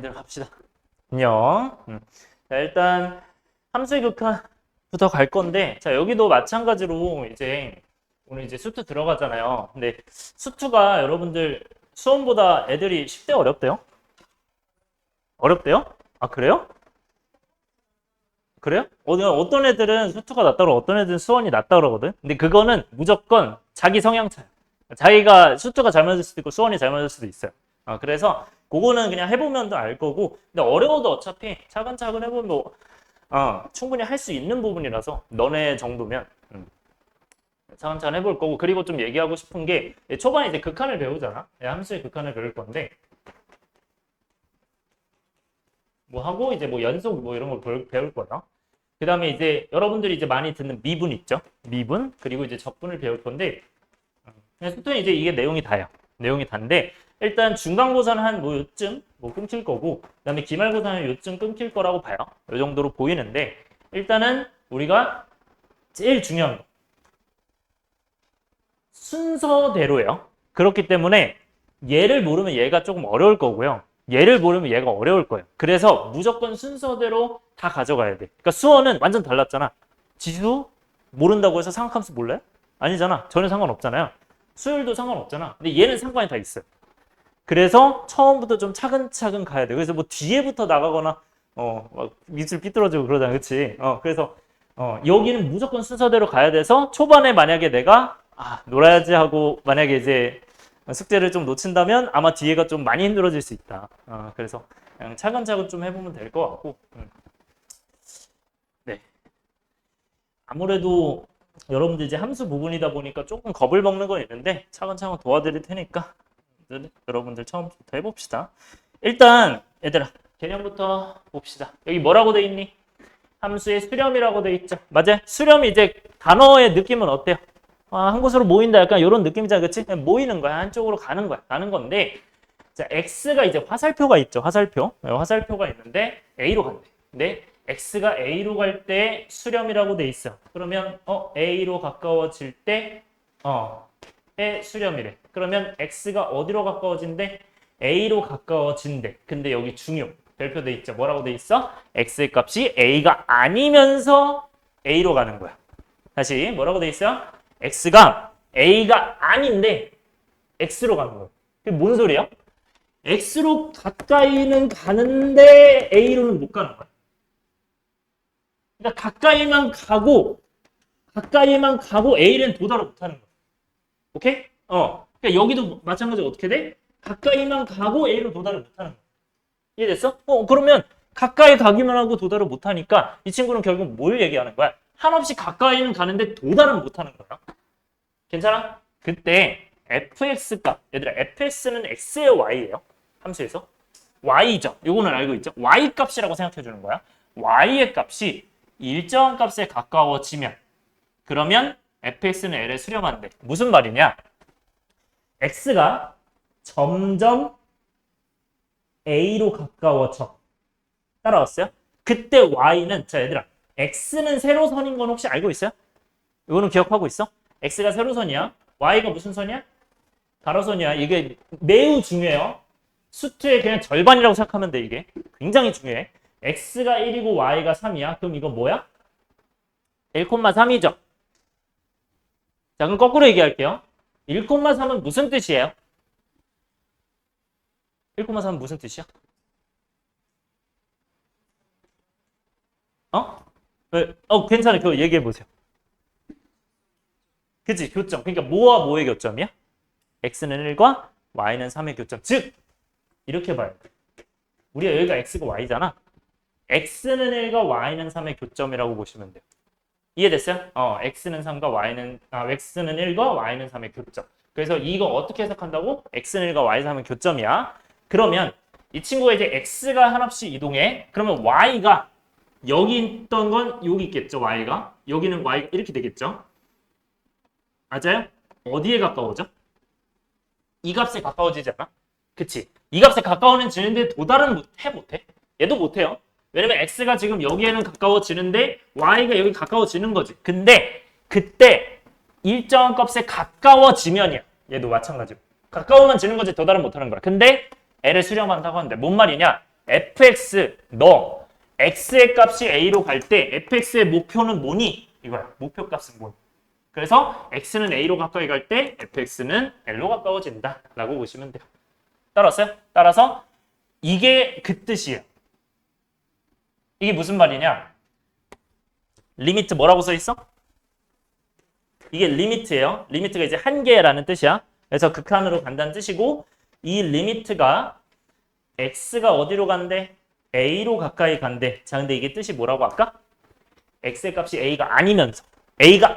얘들 갑시다. 안녕. 자, 일단 함수의 극한부터 갈 건데, 자, 여기도 마찬가지로 이제 오늘 이제 수투 들어가잖아요. 근데 수투가 여러분들 수원보다 애들이 10대 어렵대요? 어렵대요? 아, 그래요? 그래요? 어떤 애들은 수투가 낫다 그러고 어떤 애들은 수원이 낫다 그러거든? 근데 그거는 무조건 자기 성향 차야. 자기가 수투가 잘 맞을 수도 있고 수원이 잘 맞을 수도 있어요. 그래서 그거는 그냥 해보면 또 알 거고, 근데 어려워도 어차피 차근차근 해보면 뭐, 충분히 할 수 있는 부분이라서 너네 정도면 차근차근 해볼 거고. 그리고 좀 얘기하고 싶은 게, 초반에 이제 극한을 배우잖아. 함수의 극한을 배울 건데, 뭐 하고 이제 뭐 연속 뭐 이런 걸 배울 거다. 그 다음에 이제 여러분들이 이제 많이 듣는 미분 있죠? 미분, 그리고 이제 적분을 배울 건데, 그냥 수투는 이제 이게 내용이 다야. 내용이 단데, 일단 중간고사는 한 뭐 요쯤 뭐 끊길 거고, 그 다음에 기말고사는 요쯤 끊길 거라고 봐요. 이 정도로 보이는데, 일단은 우리가 제일 중요한 거, 순서대로예요. 그렇기 때문에 얘를 모르면 얘가 조금 어려울 거고요. 얘를 모르면 얘가 어려울 거예요. 그래서 무조건 순서대로 다 가져가야 돼. 그러니까 수어는 완전 달랐잖아. 지수 모른다고 해서 삼각함수 몰라요? 아니잖아. 전혀 상관없잖아요. 수열도 상관없잖아. 근데 얘는 상관이 다 있어요. 그래서 처음부터 좀 차근차근 가야 돼. 그래서 뭐 뒤에부터 나가거나 막 밑줄 삐뚤어지고 그러잖아. 그치? 그래서 여기는 무조건 순서대로 가야 돼서 초반에 만약에 내가 놀아야지 하고 만약에 이제 숙제를 좀 놓친다면 아마 뒤에가 좀 많이 힘들어질 수 있다. 그래서 그냥 차근차근 좀 해보면 될 것 같고. 네. 아무래도 여러분들 이제 함수 부분이다 보니까 조금 겁을 먹는 건 있는데 차근차근 도와드릴 테니까 여러분들 처음부터 해봅시다. 일단 얘들아 개념부터 봅시다. 여기 뭐라고 돼 있니? 함수의 수렴이라고 돼 있죠. 맞아요? 수렴이 이제 단어의 느낌은 어때요? 한 곳으로 모인다 약간 이런 느낌이잖아. 그치? 모이는 거야. 한쪽으로 가는 거야. 가는 건데 자, X가 이제 화살표가 있죠. 화살표. 화살표가 있는데 A로 간대. 근데 X가 A로 갈 때 수렴이라고 돼 있어. 그러면 A로 가까워질 때 의 수렴이래. 그러면 X가 어디로 가까워진대? A로 가까워진대. 근데 여기 중요. 별표돼 있죠. 뭐라고 돼 있어? X의 값이 A가 아니면서 A로 가는 거야. 다시 뭐라고 돼 있어요? X가 A가 아닌데 X로 가는 거야. 그게 뭔 소리야? X로 가까이는 가는데 A로는 못 가는 거야. 그러니까 가까이만 가고 A는 도달을 못 하는 거야. 오케이? 그러니까 여기도 마찬가지로 어떻게 돼? 가까이만 가고 A로 도달을 못 하는 거야. 이해됐어? 그러면 가까이 가기만 하고 도달을 못 하니까 이 친구는 결국 뭘 얘기하는 거야? 한없이 가까이는 가는데 도달은 못 하는 거야. 괜찮아? 그때 fx 값, 얘들아 fx는 x의 y예요. 함수에서 y죠. 요거는 알고 있죠? y 값이라고 생각해 주는 거야. y의 값이 일정한 값에 가까워지면 그러면 fx는 l에 수렴한대. 무슨 말이냐? x가 점점 a로 가까워져. 따라왔어요? 그때 y는 자 얘들아 x는 세로선인 건 혹시 알고 있어요? 이거는 기억하고 있어? x가 세로선이야. y가 무슨 선이야? 가로선이야. 이게 매우 중요해요. 수트의 그냥 절반이라고 생각하면 돼. 이게 굉장히 중요해. x가 1이고 y가 3이야. 그럼 이거 뭐야? 1,3이죠. 자 그럼 거꾸로 얘기할게요. 1,3은 무슨 뜻이에요? 1,3은 무슨 뜻이야? 왜? 괜찮아. 그거 얘기해 보세요. 그치? 교점. 그러니까 뭐와 뭐의 교점이야? x는 1과 y는 3의 교점. 즉 이렇게 봐요. 우리가 여기가 x가 y잖아. x는 1과 y는 3의 교점이라고 보시면 돼요. 이해됐어요? x는 3과 x는 1과 y는 3의 교점. 그래서 이거 어떻게 해석한다고? x는 1과 y 3은 교점이야. 그러면 이 친구가 이제 x가 한없이 이동해. 그러면 y가 여기 있던 건 여기 있겠죠. y가. 여기는 y가 이렇게 되겠죠. 맞아요? 어디에 가까워져? 이 값에 가까워지지 않아? 그치? 이 값에 가까워지는데 도달은 못해? 얘도 못해요. 왜냐면 x가 지금 여기에는 가까워지는데 y가 여기 가까워지는 거지. 근데 그때 일정한 값에 가까워지면이야. 얘도 마찬가지고. 가까워만 지는 거지 도달은 못하는 거야. 근데 L을 수렴한다고 하는데 뭔 말이냐? fx 너 x의 값이 a로 갈 때 fx의 목표는 뭐니? 이거야. 목표 값은 뭐니? 그래서 x는 a로 가까이 갈 때 fx는 l로 가까워진다 라고 보시면 돼요. 따라왔어요? 따라서 이게 그 뜻이에요. 이게 무슨 말이냐? 리미트 뭐라고 써 있어? 이게 리미트예요. 리미트가 이제 한계라는 뜻이야. 그래서 극한으로 간다는 뜻이고 이 리미트가 x가 어디로 간대? a로 가까이 간대. 자, 근데 이게 뜻이 뭐라고 할까? x의 값이 a가 아니면서 a가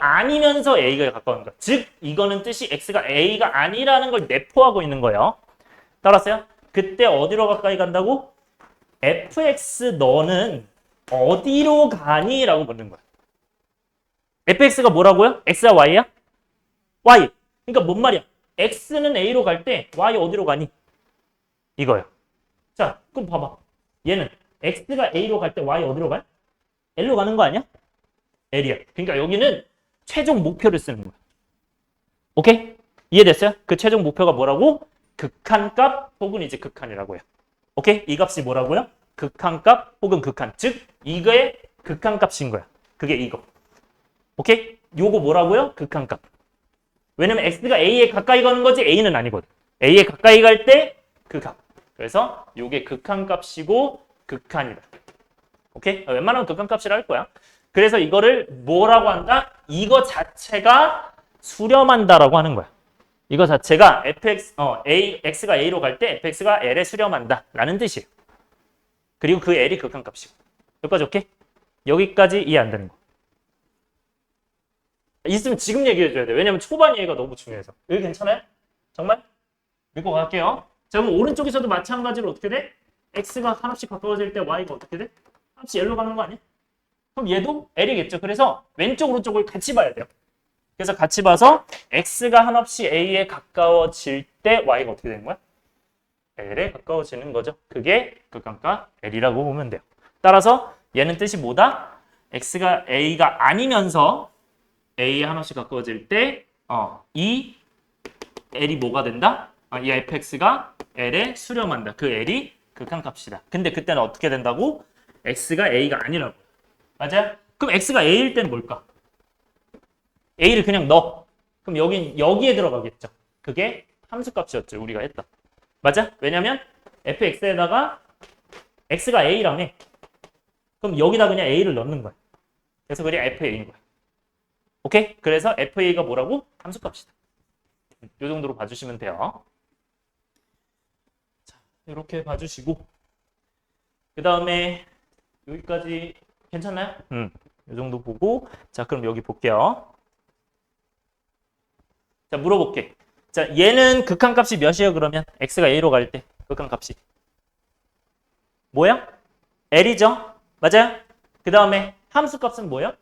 가까운 거야. 즉 이거는 뜻이 x가 a가 아니라는 걸 내포하고 있는 거예요. 따라서요. 그때 어디로 가까이 간다고? fx 너는 어디로 가니? 라고 묻는 거야. fx가 뭐라고요? x와 y야? y. 그러니까 뭔 말이야? x는 a로 갈 때 y 어디로 가니? 이거요. 자, 그럼 봐봐. 얘는 x가 a로 갈 때 y 어디로 가요? l로 가는 거 아니야? l이야. 그러니까 여기는 최종 목표를 쓰는 거야. 오케이? 이해됐어요? 그 최종 목표가 뭐라고? 극한값 혹은 이제 극한이라고 해요. 오케이? 이 값이 뭐라고요? 극한값 혹은 극한. 즉 이거의 극한값인 거야. 그게 이거. 오케이? 요거 뭐라고요? 극한값. 왜냐면 x가 a에 가까이 가는 거지 a는 아니거든. a에 가까이 갈 때 그 값. 그래서 요게 극한값이고 극한이다. 오케이? 웬만하면 극한값이라 할 거야. 그래서 이거를 뭐라고 한다? 이거 자체가 수렴한다라고 하는 거야. 이거 자체가 x가 a로 갈 때 fx가 l에 수렴한다 라는 뜻이에요. 그리고 그 l이 극한값이고. 여기까지 오케이? 여기까지 이해 안 되는 거. 있으면 지금 얘기해 줘야 돼. 왜냐면 초반 이해가 너무 중요해서. 여기 괜찮아요? 정말? 믿고 갈게요. 자, 그럼 오른쪽에서도 마찬가지로 어떻게 돼? x가 하나씩 가까워질 때 y가 어떻게 돼? 하나씩 l로 가는 거 아니야? 그럼 얘도 l이겠죠. 그래서 왼쪽 오른쪽을 같이 봐야 돼요. 그래서 같이 봐서 x가 한없이 a에 가까워질 때 y가 어떻게 되는 거야? l에 가까워지는 거죠. 그게 극한값 l이라고 보면 돼요. 따라서 얘는 뜻이 뭐다? x가 a가 아니면서 a에 한없이 가까워질 때 이 l이 뭐가 된다? 이 fx가 l에 수렴한다. 그 l이 극한값이다. 근데 그때는 어떻게 된다고? x가 a가 아니라고. 맞아요? 그럼 x가 a일 때는 뭘까? a를 그냥 넣어. 그럼 여기에 들어가겠죠. 그게 함수값이었죠. 우리가 했다. 맞아? 왜냐면 fx에다가 x가 a라며. 그럼 여기다 그냥 a를 넣는 거야. 그래서 그게 fa인 거야. 오케이? 그래서 fa가 뭐라고? 함수값이다. 이 정도로 봐주시면 돼요. 자, 이렇게 봐주시고 그 다음에 여기까지 괜찮나요? 이 정도 보고 자, 그럼 여기 볼게요. 자, 물어볼게. 자, 얘는 극한값이 몇이에요? 그러면 x가 a로 갈 때 극한값이 뭐야? l이죠? 맞아요? 그 다음에 함수값은 뭐예요?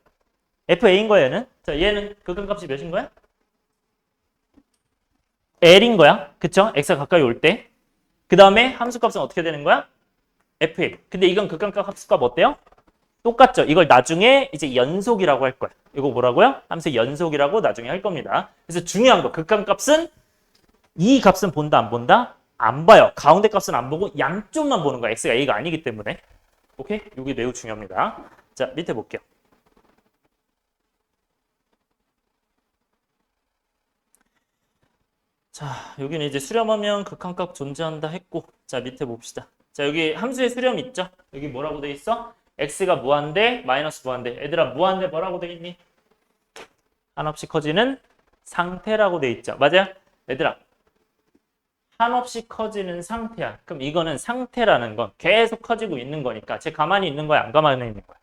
fa인 거야, 얘는. 자, 얘는 극한값이 몇인 거야? l인 거야. 그쵸? x가 가까이 올 때. 그 다음에 함수값은 어떻게 되는 거야? fa. 근데 이건 극한값 함수값 어때요? 똑같죠? 이걸 나중에 이제 연속이라고 할 거야. 이거 뭐라고요? 함수 연속이라고 나중에 할 겁니다. 그래서 중요한 거, 극한값은 이 값은 본다, 안 본다? 안 봐요. 가운데 값은 안 보고 양쪽만 보는 거야. x가 a가 아니기 때문에. 오케이? 이게 매우 중요합니다. 자, 밑에 볼게요. 자, 여기는 이제 수렴하면 극한값 존재한다 했고, 자, 밑에 봅시다. 자, 여기 함수의 수렴 있죠? 여기 뭐라고 돼 있어? x가 무한대, 마이너스 무한대. 얘들아, 무한대 뭐라고 돼 있니? 한없이 커지는 상태라고 돼 있죠. 맞아요? 얘들아, 한없이 커지는 상태야. 그럼 이거는 상태라는 건 계속 커지고 있는 거니까 쟤 가만히 있는 거야, 안 가만히 있는 거야?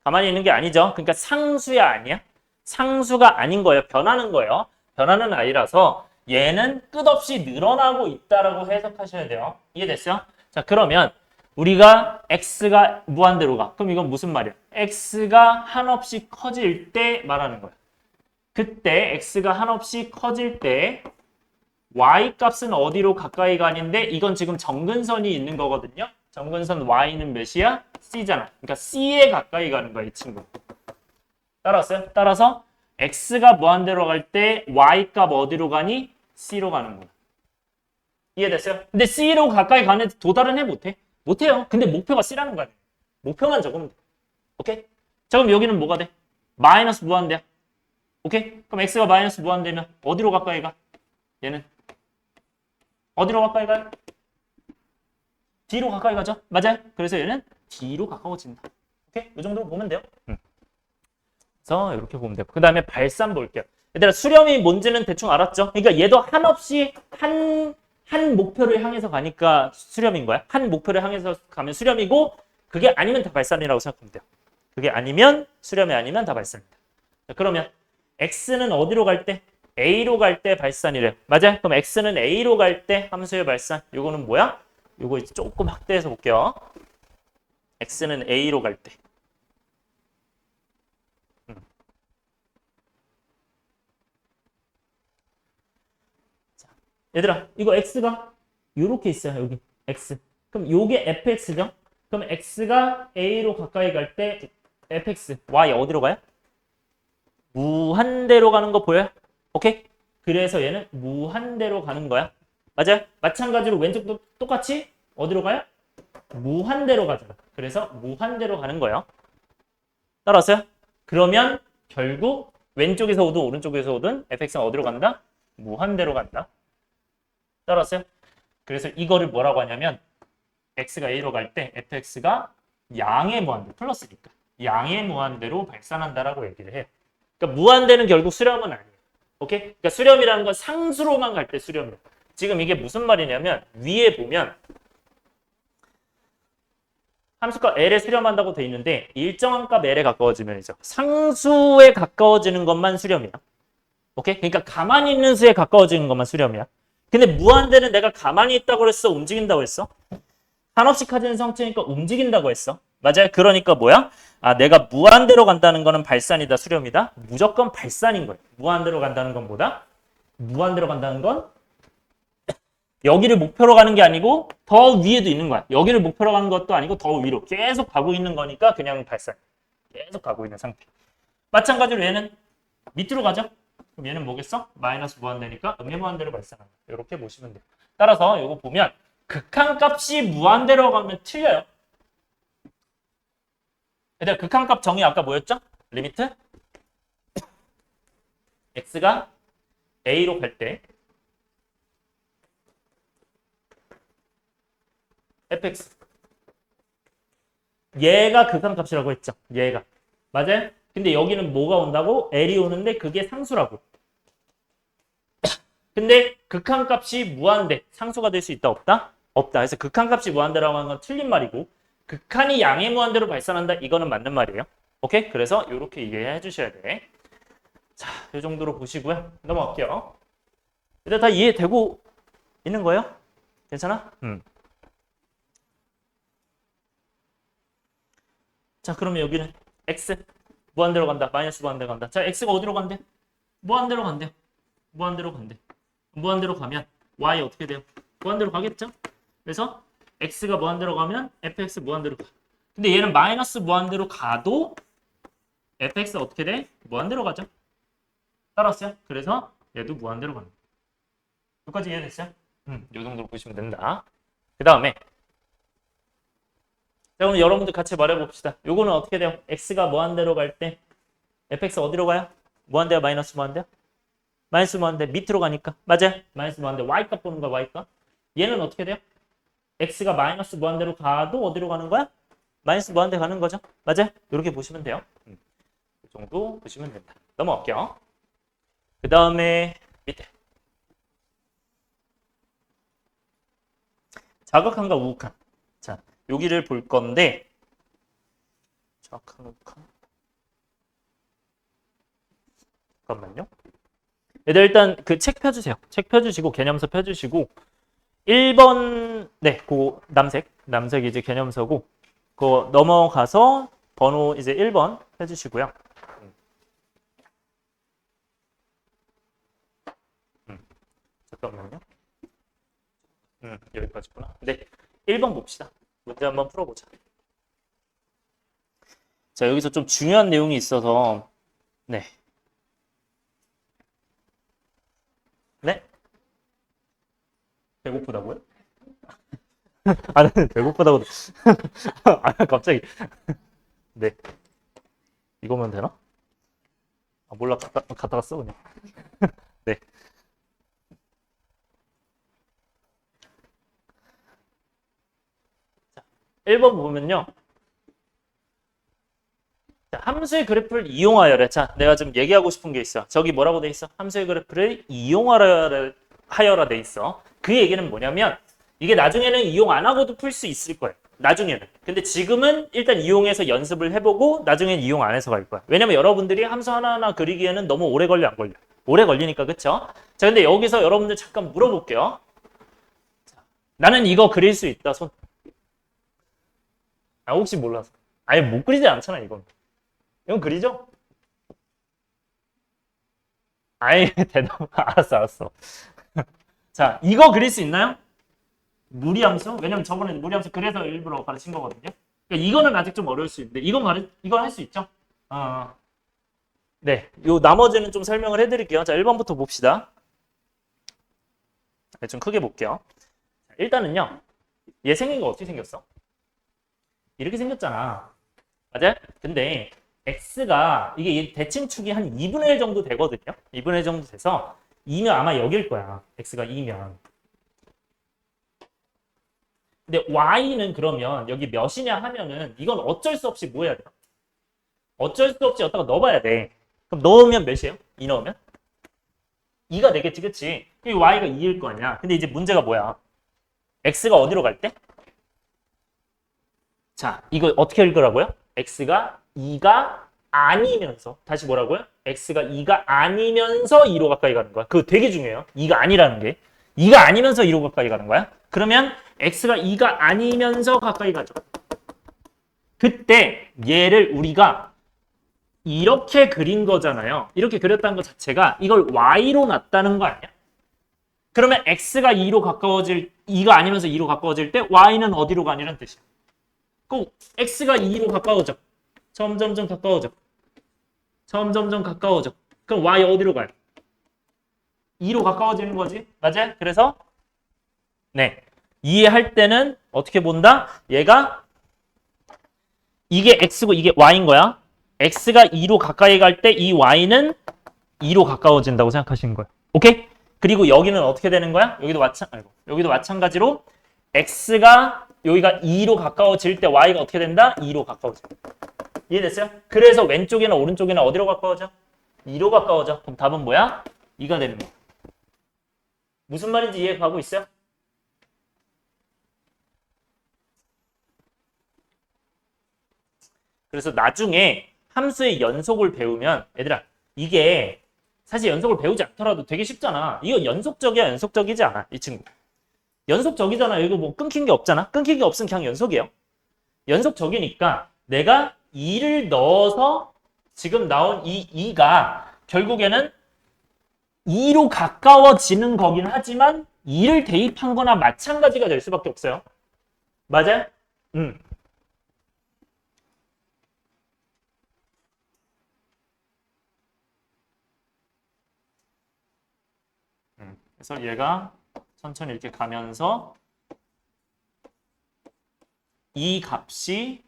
가만히 있는 게 아니죠. 그러니까 상수야, 아니야? 상수가 아닌 거예요. 변하는 거예요. 변하는 아이라서 얘는 끝없이 늘어나고 있다라고 해석하셔야 돼요. 이해됐어요? 자, 그러면 우리가 x가 무한대로 가. 그럼 이건 무슨 말이야? x가 한없이 커질 때 말하는 거야. 그때 x가 한없이 커질 때 y 값은 어디로 가까이 가는데 이건 지금 정근선이 있는 거거든요. 정근선 y는 몇이야? c잖아. 그러니까 c에 가까이 가는 거야, 이 친구. 따라왔어요? 따라서 x가 무한대로 갈 때 y 값 어디로 가니? c로 가는 거야. 이해됐어요? 근데 c로 가까이 가는데 도달은 해 못해? 못해요. 근데 목표가 C라는 거 아니에요. 목표만 적으면 돼. 오케이? 자, 그럼 여기는 뭐가 돼? 마이너스 무한대야. 오케이? 그럼 x가 마이너스 무한대면 어디로 가까이 가? 얘는 어디로 가까이 가요? D로 가까이 가죠? 맞아요? 그래서 얘는 D로 가까워진다. 오케이? 이 정도로 보면 돼요. 그래서 이렇게 보면 되고 그 다음에 발산 볼게요. 얘들아 수렴이 뭔지는 대충 알았죠? 그러니까 얘도 한없이 한 목표를 향해서 가니까 수렴인 거야. 한 목표를 향해서 가면 수렴이고 그게 아니면 다 발산이라고 생각하면 돼요. 그게 아니면 수렴이 아니면 다 발산입니다. 자, 그러면 x는 어디로 갈 때? a로 갈 때 발산이래요. 맞아요? 그럼 x는 a로 갈 때 함수의 발산. 이거는 뭐야? 이거 이제 조금 확대해서 볼게요. x는 a로 갈 때. 얘들아, 이거 x가 이렇게 있어요. 여기 x. 그럼 요게 fx죠? 그럼 x가 a로 가까이 갈 때 fx, y 어디로 가요? 무한대로 가는 거 보여요? 오케이? 그래서 얘는 무한대로 가는 거야. 맞아요? 마찬가지로 왼쪽도 똑같이 어디로 가요? 무한대로 가잖아. 그래서 무한대로 가는 거예요. 따라왔어요? 그러면 결국 왼쪽에서 오든 오른쪽에서 오든 fx는 어디로 간다? 무한대로 간다. 따라왔어요? 그래서 이거를 뭐라고 하냐면 x가 a로 갈 때 fx가 양의 무한대 플러스니까 양의 무한대로 발산한다라고 얘기를 해요. 그러니까 무한대는 결국 수렴은 아니에요. 오케이? 그러니까 수렴이라는 건 상수로만 갈 때 수렴이에요. 지금 이게 무슨 말이냐면 위에 보면 함수값 L에 수렴한다고 돼 있는데 일정한 값 L에 가까워지면이죠. 상수에 가까워지는 것만 수렴이야. 오케이? 그러니까 가만히 있는 수에 가까워지는 것만 수렴이야. 근데 무한대는 내가 가만히 있다고 그랬어? 움직인다고 했어? 한없이 커지는 성체니까 움직인다고 했어. 맞아요? 그러니까 뭐야? 아, 내가 무한대로 간다는 거는 발산이다, 수렴이다? 무조건 발산인 거예요. 무한대로 간다는 건 뭐다? 무한대로 간다는 건 여기를 목표로 가는 게 아니고 더 위에도 있는 거야. 여기를 목표로 가는 것도 아니고 더 위로 계속 가고 있는 거니까 그냥 발산. 계속 가고 있는 상태. 마찬가지로 얘는 밑으로 가죠? 그럼 얘는 뭐겠어? 마이너스 무한대니까 음의 무한대로 발산한다. 이렇게 보시면 돼요. 따라서 이거 보면 극한값이 무한대로 가면 틀려요. 얘들아 극한값 정의 아까 뭐였죠? 리미트 x가 a로 갈 때 fx 얘가 극한값이라고 했죠. 얘가 맞아요? 근데 여기는 뭐가 온다고? l이 오는데 그게 상수라고. 근데 극한값이 무한대 상수가 될 수 있다 없다? 없다. 그래서 극한값이 무한대라고 하는 건 틀린 말이고 극한이 양의 무한대로 발산한다 이거는 맞는 말이에요. 오케이? 그래서 이렇게 이해해 주셔야 돼. 자, 이 정도로 보시고요. 넘어갈게요. 일단 다 이해되고 있는 거예요? 괜찮아? 자, 그러면 여기는 x 무한대로 간다. 마이너스 무한대로 간다. 자, x가 어디로 간대? 무한대로 간대요. 무한대로 간대. 무한대로 가면 y 어떻게 돼요? 무한대로 가겠죠? 그래서 x가 무한대로 가면 fx 무한대로 가. 근데 얘는 마이너스 무한대로 가도 fx 어떻게 돼? 무한대로 가죠. 따라왔어요? 그래서 얘도 무한대로 간다. 여기까지 이해됐어요? 이 정도로 보시면 된다. 그 다음에 자, 오늘 여러분들 같이 말해봅시다. 요거는 어떻게 돼요? x가 무한대로 갈 때 fx 어디로 가요? 무한대야 마이너스 무한대야? 마이너스 무한대 밑으로 가니까 맞아요? 마이너스 무한대 y값 보는 거야 y값. 얘는 어떻게 돼요? x가 마이너스 무한대로 가도 어디로 가는 거야? 마이너스 무한대 가는 거죠. 맞아요? 이렇게 보시면 돼요. 이 정도 보시면 된다. 넘어갈게요. 그 다음에 밑에 자극한과 우극한. 자, 여기를 볼 건데 자극한, 우극한. 잠깐만요. 얘들 일단 그 책 펴주세요. 책 펴주시고 개념서 펴주시고 1번 네, 그 남색 이제 개념서고 그거 넘어가서 번호 이제 1번 펴주시고요. 잠깐만요. 여기까지구나. 네, 1번 봅시다. 문제 한번 풀어보자. 자, 여기서 좀 중요한 내용이 있어서 네. 네? 배고프다고요? 아, 나는 배고프다고. 아, 갑자기. 네. 이거면 되나? 아, 몰라. 갖다가 써, 그냥. 네. 1번 보면요. 자, 함수의 그래프를 이용하여라. 자, 내가 좀 얘기하고 싶은 게 있어. 저기 뭐라고 돼 있어? 함수의 그래프를 이용하여라 돼 있어. 그 얘기는 뭐냐면 이게 나중에는 이용 안 하고도 풀 수 있을 거예요. 나중에는. 근데 지금은 일단 이용해서 연습을 해보고 나중엔 이용 안 해서 갈 거야. 왜냐면 여러분들이 함수 하나하나 그리기에는 너무 오래 걸려 안 걸려? 오래 걸리니까 그쵸? 자, 근데 여기서 여러분들 잠깐 물어볼게요. 나는 이거 그릴 수 있다. 손. 아, 혹시 몰라서. 아니, 못 그리지 않잖아, 이건. 이건 그리죠? 아이, 대답. 알았어. 자, 이거 그릴 수 있나요? 무리함수? 왜냐면 저번에 무리함수 그래서 일부러 가르친 거거든요. 그러니까 이거는 아직 좀 어려울 수 있는데, 이건 할 수 있죠? 네. 요 나머지는 좀 설명을 해드릴게요. 자, 1번부터 봅시다. 네, 좀 크게 볼게요. 일단은요, 얘 생긴 거 어떻게 생겼어? 이렇게 생겼잖아. 맞아요? 근데 x가 이게 대칭축이 한 2분의 1 정도 되거든요. 2분의 1 정도 돼서 2면 아마 여길 거야. x가 2면. 근데 y는 그러면 여기 몇이냐 하면은 이건 어쩔 수 없이 뭐 해야 돼? 어쩔 수 없이 여기다가 넣어봐야 돼. 그럼 넣으면 몇이에요? 2 넣으면? 2가 되겠지, 그치? 이 y가 2일 거 아니야. 근데 이제 문제가 뭐야? x가 어디로 갈 때? 자, 이거 어떻게 읽으라고요? x가 2가 아니면서 다시 뭐라고요? x가 2가 아니면서 2로 가까이 가는 거야. 그거 되게 중요해요. 2가 아니라는 게. 2가 아니면서 2로 가까이 가는 거야. 그러면 x가 2가 아니면서 가까이 가죠. 그때 얘를 우리가 이렇게 그린 거잖아요. 이렇게 그렸다는 것 자체가 이걸 y로 놨다는 거 아니야? 그러면 x가 2로 가까워질 2가 아니면서 2로 가까워질 때 y는 어디로 가냐는 뜻이야. 꼭 x가 2로 가까워져. 점점점 가까워져. 점점점 가까워져. 그럼 y 어디로 가요? 2로 가까워지는 거지. 맞아요? 그래서 네. 이해할 때는 어떻게 본다? 얘가 이게 x고 이게 y인 거야. x가 2로 가까이 갈 때 이 y는 2로 가까워진다고 생각하시는 거예요. 오케이? 그리고 여기는 어떻게 되는 거야? 여기도 마찬가지로 x가 여기가 2로 가까워질 때 y가 어떻게 된다? 2로 가까워져. 이해됐어요? 그래서 왼쪽이나 오른쪽이나 어디로 가까워져? 2로 가까워져. 그럼 답은 뭐야? 2가 되는 거야. 무슨 말인지 이해가고 있어요? 그래서 나중에 함수의 연속을 배우면 얘들아 이게 사실 연속을 배우지 않더라도 되게 쉽잖아. 이거 연속적이야 연속적이지 않아 이 친구. 연속적이잖아. 이거 뭐 끊긴 게 없잖아. 끊긴 게 없으면 그냥 연속이에요. 연속적이니까 내가 2를 넣어서 지금 나온 이 2가 결국에는 2로 가까워지는 거긴 하지만 2를 대입한 거나 마찬가지가 될 수밖에 없어요. 맞아요? 그래서 얘가 천천히 이렇게 가면서 이 값이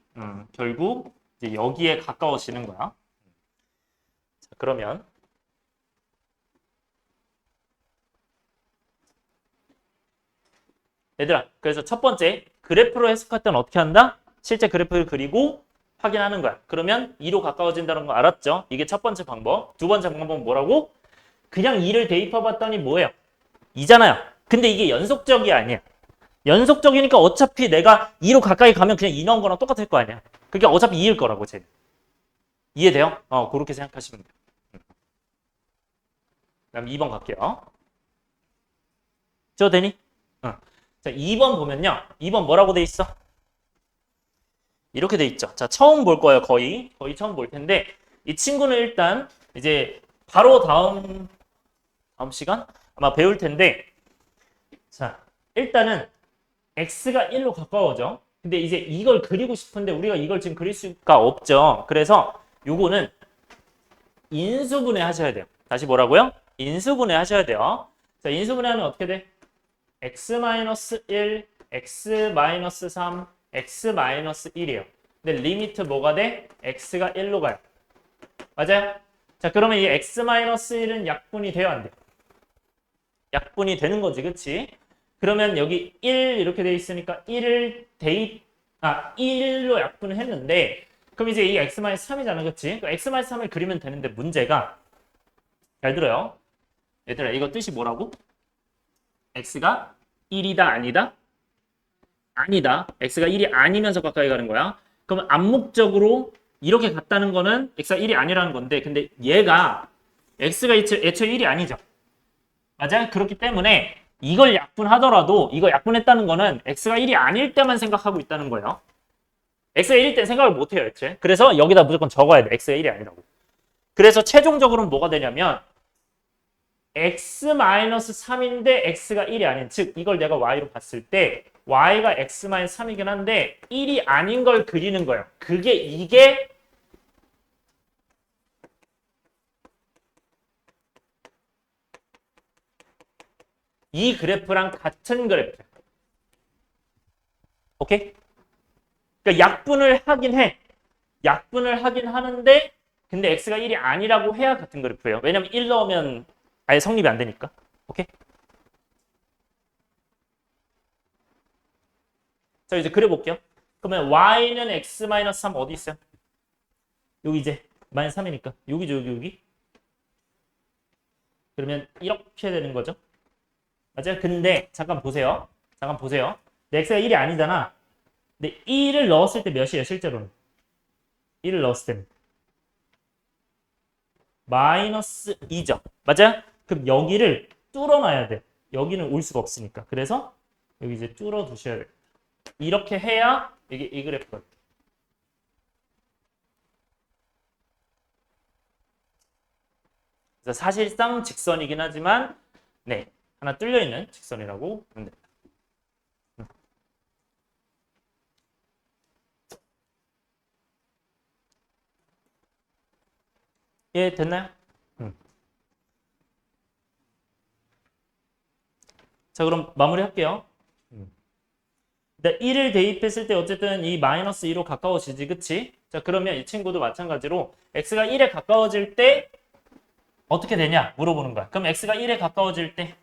결국 이제 여기에 가까워지는 거야. 자, 그러면 얘들아, 그래서 첫 번째 그래프로 해석할 때는 어떻게 한다? 실제 그래프를 그리고 확인하는 거야. 그러면 2로 가까워진다는 거 알았죠? 이게 첫 번째 방법. 두 번째 방법은 뭐라고? 그냥 2를 대입해 봤더니 뭐예요? 2잖아요. 근데 이게 연속적이 아니야. 연속적이니까 어차피 내가 2로 가까이 가면 그냥 2 넣은 거랑 똑같을 거 아니야. 그게 어차피 2일 거라고, 쟤는. 이해돼요? 그렇게 생각하시면 돼요. 그다음 2번 갈게요. 저 되니? 자, 2번 보면요. 2번 뭐라고 돼 있어? 이렇게 돼 있죠. 자, 처음 볼 거예요, 거의 처음 볼 텐데 이 친구는 일단 이제 바로 다음 시간 아마 배울 텐데 자, 일단은 x가 1로 가까워져. 근데 이제 이걸 그리고 싶은데 우리가 이걸 지금 그릴 수가 없죠. 그래서 요거는 인수분해 하셔야 돼요. 다시 뭐라고요? 인수분해 하셔야 돼요. 자, 인수분해하면 어떻게 돼? x-1, x-3, x-1이에요. 근데 리미트 뭐가 돼? x가 1로 가요. 맞아요? 자, 그러면 이 x-1은 약분이 돼요, 안 돼요? 약분이 되는 거지, 그치? 그러면 여기 1 이렇게 돼 있으니까 1로 약분을 했는데, 그럼 이제 이 x-3이잖아, 그치? x-3을 그리면 되는데 문제가, 잘 들어요. 얘들아, 이거 뜻이 뭐라고? x가 1이다, 아니다? 아니다. x가 1이 아니면서 가까이 가는 거야. 그러면 암묵적으로 이렇게 갔다는 거는 x가 1이 아니라는 건데, 근데 얘가 x가 애초에 1이 아니죠. 맞아요? 그렇기 때문에 이걸 약분하더라도 이거 약분했다는 거는 x가 1이 아닐 때만 생각하고 있다는 거예요. x가 1일 때 생각을 못 해요, 애초에. 그래서 여기다 무조건 적어야 돼. x가 1이 아니라고. 그래서 최종적으로는 뭐가 되냐면 x-3인데 x가 1이 아닌, 즉 이걸 내가 y로 봤을 때 y가 x-3이긴 한데 1이 아닌 걸 그리는 거예요. 이게 이 그래프랑 같은 그래프. 오케이? 그러니까 약분을 하긴 해. 약분을 하긴 하는데 근데 x가 1이 아니라고 해야 같은 그래프예요. 왜냐면 1 넣으면 아예 성립이 안 되니까. 오케이? 자, 이제 그려볼게요. 그러면 y는 x-3 어디 있어요? 여기 이제 마이너스 3이니까 여기죠, 여기. 그러면 이렇게 되는 거죠. 맞아요? 근데 잠깐 보세요. 잠깐 보세요. 내 x가 1이 아니잖아. 근데 1을 넣었을 때 몇이에요, 실제로는? 1을 넣었을 때는 마이너스 2죠. 맞아요? 그럼 여기를 뚫어놔야 돼. 여기는 올 수가 없으니까. 그래서 여기 이제 뚫어 두셔야 돼. 이렇게 해야 이게 이 그래프가 돼. 그래서 사실상 직선이긴 하지만 네, 하나 뚫려 있는 직선이라고 보면 됩니다. 예, 됐나요? 자, 그럼 마무리할게요. 1을 대입했을 때 어쨌든 이 마이너스 2로 가까워지지, 그치? 자, 그러면 이 친구도 마찬가지로 x가 1에 가까워질 때 어떻게 되냐 물어보는 거야. 그럼 x가 1에 가까워질 때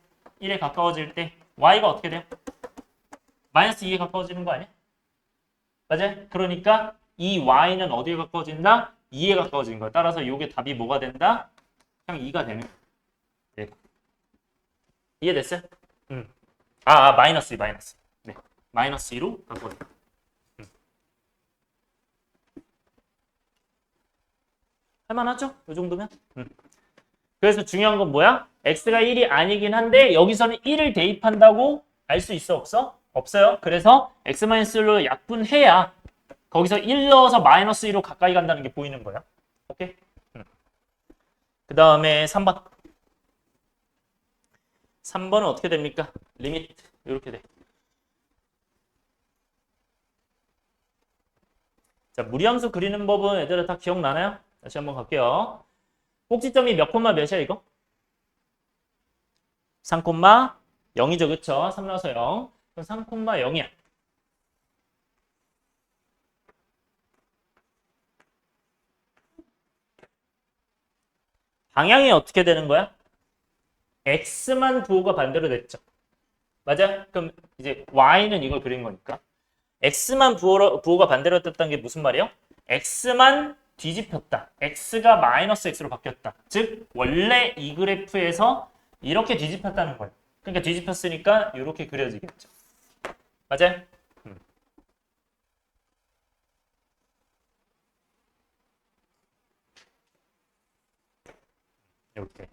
y가 어떻게 돼요? 마이너스 2에 가까워지는 거 아니야? 맞아요? 그러니까 이 y는 어디에 가까워진다? 2에 가까워지는 거야. 따라서 이게 답이 뭐가 된다? 그냥 2가 되는 거야. 네. 이해됐어요? 마이너스 2, 마이너스. 네. 마이너스 2로 가까워진다. 할만하죠? 이 정도면? 그래서 중요한 건 뭐야? x가 1이 아니긴 한데 여기서는 1을 대입한다고 알 수 있어? 없어? 없어요. 그래서 x-1로 약분해야 거기서 1 넣어서 마이너스 2로 가까이 간다는 게 보이는 거야. 오케이? 그 다음에 3번. 3번은 어떻게 됩니까? 리미트 이렇게 돼. 자, 무리함수 그리는 법은 애들은 다 기억나나요? 다시 한번 갈게요. 꼭지점이 몇 콤마 몇이야 이거? 3 콤마 0이죠, 그쵸? 3 나와서 0. 그럼 3 콤마 0이야. 방향이 어떻게 되는 거야? x만 부호가 반대로 됐죠. 맞아? 그럼 이제 y는 이걸 그린 거니까. x만 부호가 반대로 됐다는 게 무슨 말이에요? x만 뒤집혔다. x가 마이너스 x로 바뀌었다. 즉 원래 이 그래프에서 이렇게 뒤집혔다는 거예요. 그러니까 뒤집혔으니까 이렇게 그려지겠죠. 맞아요? 이렇게.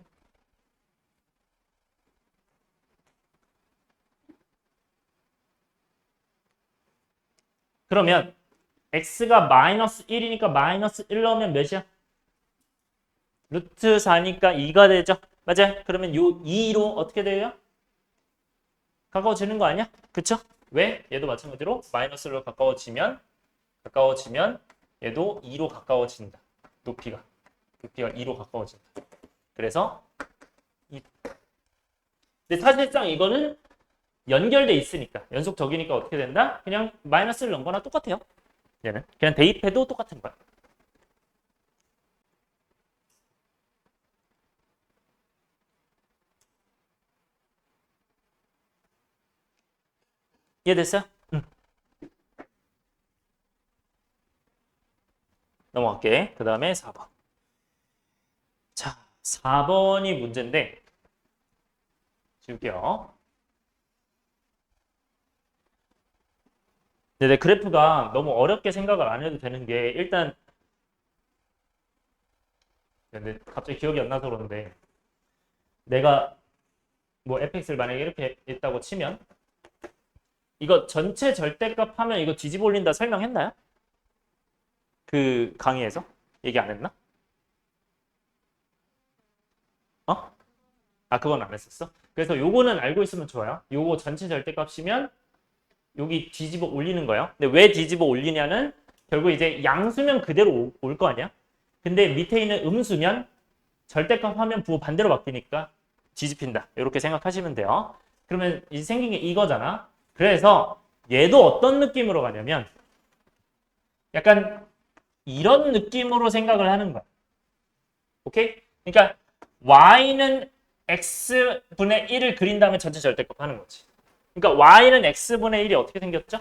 그러면 x가 마이너스 1이니까 마이너스 1 넣으면 몇이야? 루트 4니까 2가 되죠. 맞아요? 그러면 요 2로 어떻게 돼요? 가까워지는 거 아니야? 그쵸? 왜? 얘도 마찬가지로 마이너스로 가까워지면 얘도 2로 가까워진다. 높이가 2로 가까워진다. 그래서 근데 사실상 이거는 연결돼 있으니까 연속적이니까 어떻게 된다? 그냥 마이너스를 넣은 거나 똑같아요. 얘는 그냥 대입해도 똑같은 거야. 이해됐어요? 응. 넘어갈게. 그 다음에 4번. 자, 4번이 문제인데 지울게요. 근데 내 그래프가 너무 어렵게 생각을 안 해도 되는 게 일단 근데 갑자기 기억이 안 나서 그러는데 내가 뭐 fx를 만약에 이렇게 있다고 치면 이거 전체 절대값 하면 이거 뒤집어 올린다 설명했나요? 그 강의에서? 얘기 안 했나? 어? 아 그건 안 했었어? 그래서 요거는 알고 있으면 좋아요. 요거 전체 절대값이면 여기 뒤집어 올리는 거예요. 근데 왜 뒤집어 올리냐는 결국 이제 양수면 그대로 올 거 아니야? 근데 밑에 있는 음수면 절대값 하면 부호 반대로 바뀌니까 뒤집힌다. 이렇게 생각하시면 돼요. 그러면 이 생긴 게 이거잖아. 그래서 얘도 어떤 느낌으로 가냐면 약간 이런 느낌으로 생각을 하는 거야. 오케이? 그러니까 y는 x분의 1을 그린 다음에 전체 절대값 하는 거지. 그러니까 y는 x분의 1이 어떻게 생겼죠?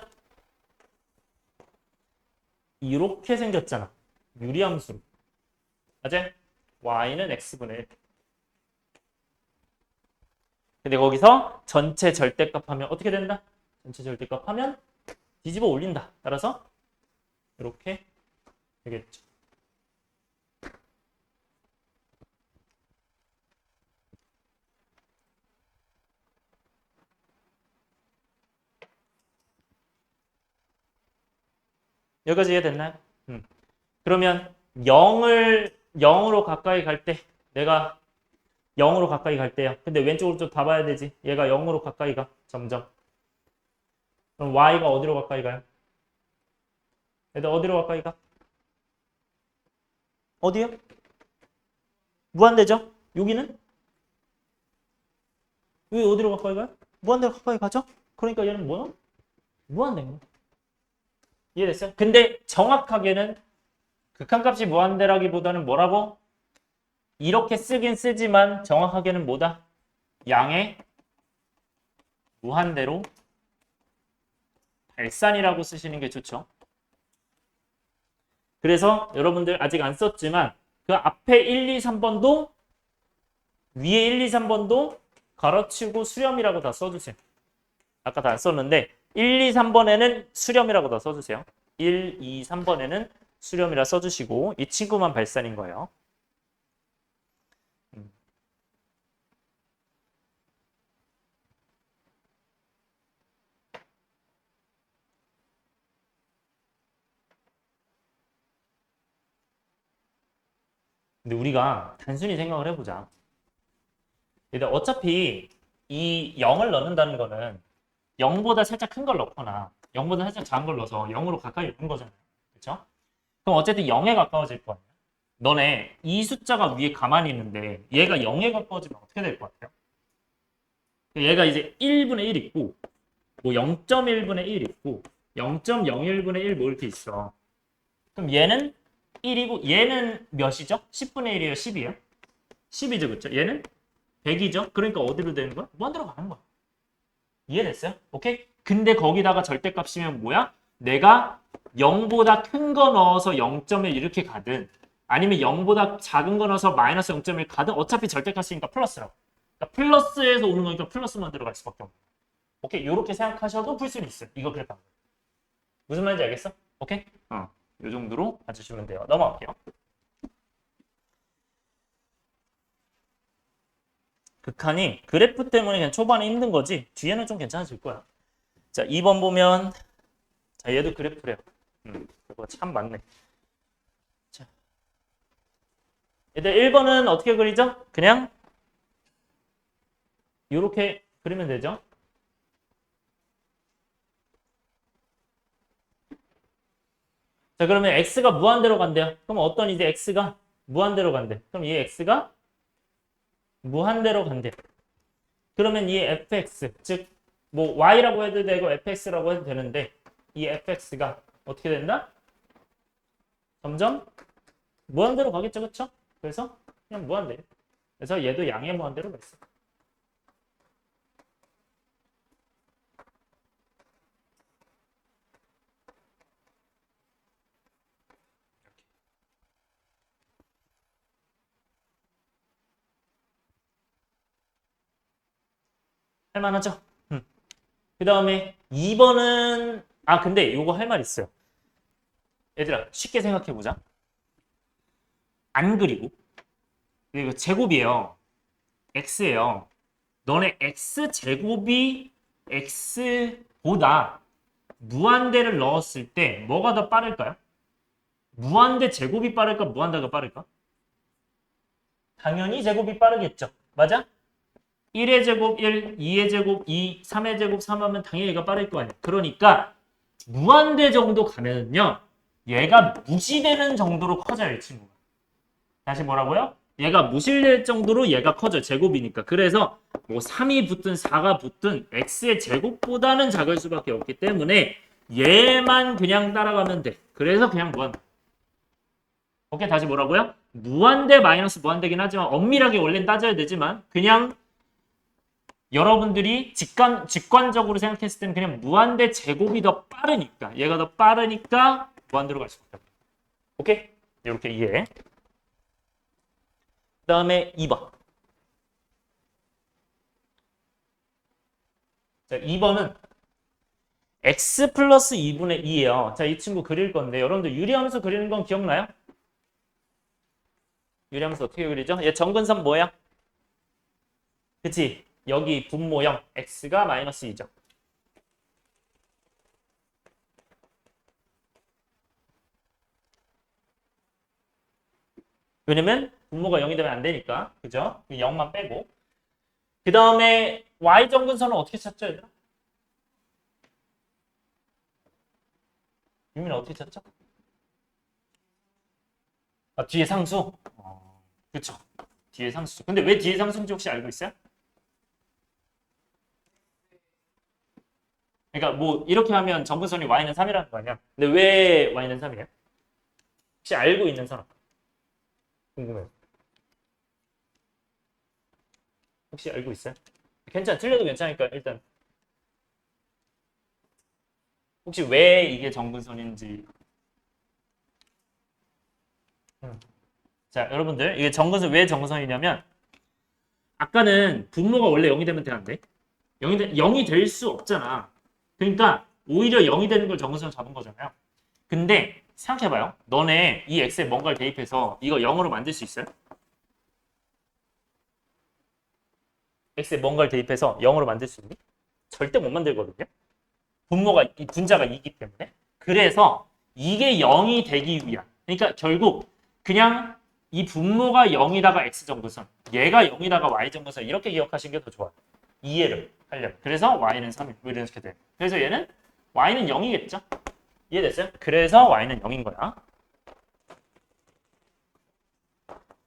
이렇게 생겼잖아. 유리함수로. 맞아? y는 x분의 1. 근데 거기서 전체 절대값 하면 어떻게 된다? 전체 절대값 하면 뒤집어 올린다. 따라서 이렇게 되겠죠. 여기까지 이해됐나요? 그러면 0으로 가까이 갈 때 내가 0으로 가까이 갈 때요. 근데 왼쪽으로 좀 봐봐야 되지. 얘가 0으로 가까이 가. 점점. 그럼 y가 어디로 가까이 가요? 얘들 어디로 가까이 가? 어디요? 무한대죠? 여기는? 여기 어디로 가까이 가요? 무한대로 가까이 가죠? 그러니까 얘는 뭐야? 무한대입니다. 이해됐어요? 근데 정확하게는 극한값이 무한대라기보다는 뭐라고? 이렇게 쓰긴 쓰지만 정확하게는 뭐다? 양의 무한대로 발산이라고 쓰시는 게 좋죠. 그래서 여러분들 아직 안 썼지만 그 앞에 1, 2, 3번도 위에 1, 2, 3번도 가로치고 수렴이라고 다 써주세요. 아까 다 안 썼는데 1, 2, 3번에는 수렴이라고 다 써주세요. 1, 2, 3번에는 수렴이라 써주시고 이 친구만 발산인 거예요. 근데 우리가 단순히 생각을 해보자. 일단 어차피 이 0을 넣는다는 거는 0보다 살짝 큰 걸 넣거나 0보다 살짝 작은 걸 넣어서 0으로 가까이 오는 거잖아요. 그렇죠? 그럼 어쨌든 0에 가까워질 거 아니야. 너네 이 숫자가 위에 가만히 있는데 얘가 0에 가까워지면 어떻게 될 것 같아요? 얘가 이제 1분의 1 있고 뭐 0.1분의 1 있고 0.01분의 1 뭐 이렇게 있어. 그럼 얘는 1이고 얘는 몇이죠? 10분의 1이에요? 10이에요? 10이죠. 그렇죠? 얘는 100이죠? 그러니까 어디로 되는 거야? 무한대로 가는 거야. 이해됐어요? 오케이? 근데 거기다가 절대값이면 뭐야? 내가 0보다 큰 거 넣어서 0.1 이렇게 가든 아니면 0보다 작은 거 넣어서 마이너스 0.1 가든 어차피 절대값이니까 플러스라고. 그러니까 플러스에서 오는 거니까 플러스만 들어갈 수밖에 없는 거야. 오케이? 이렇게 생각하셔도 풀 수는 있어요. 이거 그래프. 무슨 말인지 알겠어? 오케이? 이 정도로 봐주시면 돼요. 넘어갈게요. 극한이 그래프 때문에 그냥 초반에 힘든 거지 뒤에는 좀 괜찮아질 거야. 자, 2번 보면 자, 얘도 그래프래요. 그거 참 많네. 자, 얘들 1번은 어떻게 그리죠? 그냥 이렇게 그리면 되죠. 자, 그러면 x가 무한대로 간대요. 그럼 어떤 이제 x가 무한대로 간대. 그럼 이 x가 무한대로 간대. 그러면 이 fx, 즉 뭐 y라고 해도 되고 fx라고 해도 되는데 이 fx가 어떻게 된다? 점점 무한대로 가겠죠, 그쵸? 그래서 그냥 무한대. 그래서 얘도 양의 무한대로 가 있어. 할만하죠? 그 다음에 2번은 근데 이거 할 말 있어요. 얘들아 쉽게 생각해보자. 안 그리고 이거 제곱이에요. x예요. 너네 x 제곱이 x보다 무한대를 넣었을 때 뭐가 더 빠를까요? 무한대 제곱이 빠를까? 무한대가 빠를까? 당연히 제곱이 빠르겠죠. 맞아? 1의 제곱 1, 2의 제곱 2, 3의 제곱 3 하면 당연히 얘가 빠를 거 아니야. 그러니까 무한대 정도 가면은요. 얘가 무시되는 정도로 커져요, 이 친구가. 다시 뭐라고요? 얘가 무실될 정도로 얘가 커져. 제곱이니까. 그래서 뭐 3이 붙든 4가 붙든 x의 제곱보다는 작을 수밖에 없기 때문에 얘만 그냥 따라가면 돼. 그래서 그냥 무한대. 오케이, 다시 뭐라고요? 무한대 마이너스 무한대긴 하지만 엄밀하게 원래는 따져야 되지만 그냥 여러분들이 직관적으로 생각했을 때는 그냥 무한대 제곱이 더 빠르니까 얘가 더 빠르니까 무한대로 갈 수밖에 없다. 오케이? 이렇게 이해. 그 다음에 2번. 자, 2번은 x 플러스 2분의 2예요. 자, 이 친구 그릴 건데 여러분들 유리함수 그리는 건 기억나요? 유리함수 어떻게 그리죠? 얘 정근선 뭐야? 그치? 여기 분모형 x가 마이너스 2죠. 왜냐면 분모가 0이 되면 안 되니까. 그죠? 0만 빼고. 그 다음에 y 정근선은 어떻게 찾죠, 얘들아? 유미는 어떻게 찾죠? 뒤에 상수? 그쵸. 뒤에 상수죠. 근데 왜 뒤에 상수인지 혹시 알고 있어요? 그러니까 뭐 이렇게 하면 정근선이 y는 3이라는 거 아니야? 근데 왜 y는 3이에요? 혹시 알고 있는 사람? 궁금해요. 혹시 알고 있어요? 틀려도 괜찮으니까 일단 혹시 왜 이게 정근선인지. 자, 여러분들 이게 정근선 왜 정근선이냐면 아까는 분모가 원래 0이 되면 되는데 0이 될 수 없잖아. 그러니까 오히려 0이 되는 걸 정근선 잡은 거잖아요. 근데 생각해봐요. 너네 이 x에 뭔가를 대입해서 이거 0으로 만들 수 있어요? x에 뭔가를 대입해서 0으로 만들 수 있니? 절대 못 만들거든요. 이 분자가 2기 때문에. 그래서 이게 0이 되기 위한. 그러니까 결국 그냥 이 분모가 0이다가 x 정도선, 얘가 0이다가 y 정도선 이렇게 기억하시는 게 더 좋아요. 이해를 하려면. 그래서 y는 3이 이렇게 돼. 그래서 얘는 y는 0이겠죠? 이해됐어요? 그래서 y는 0인 거야.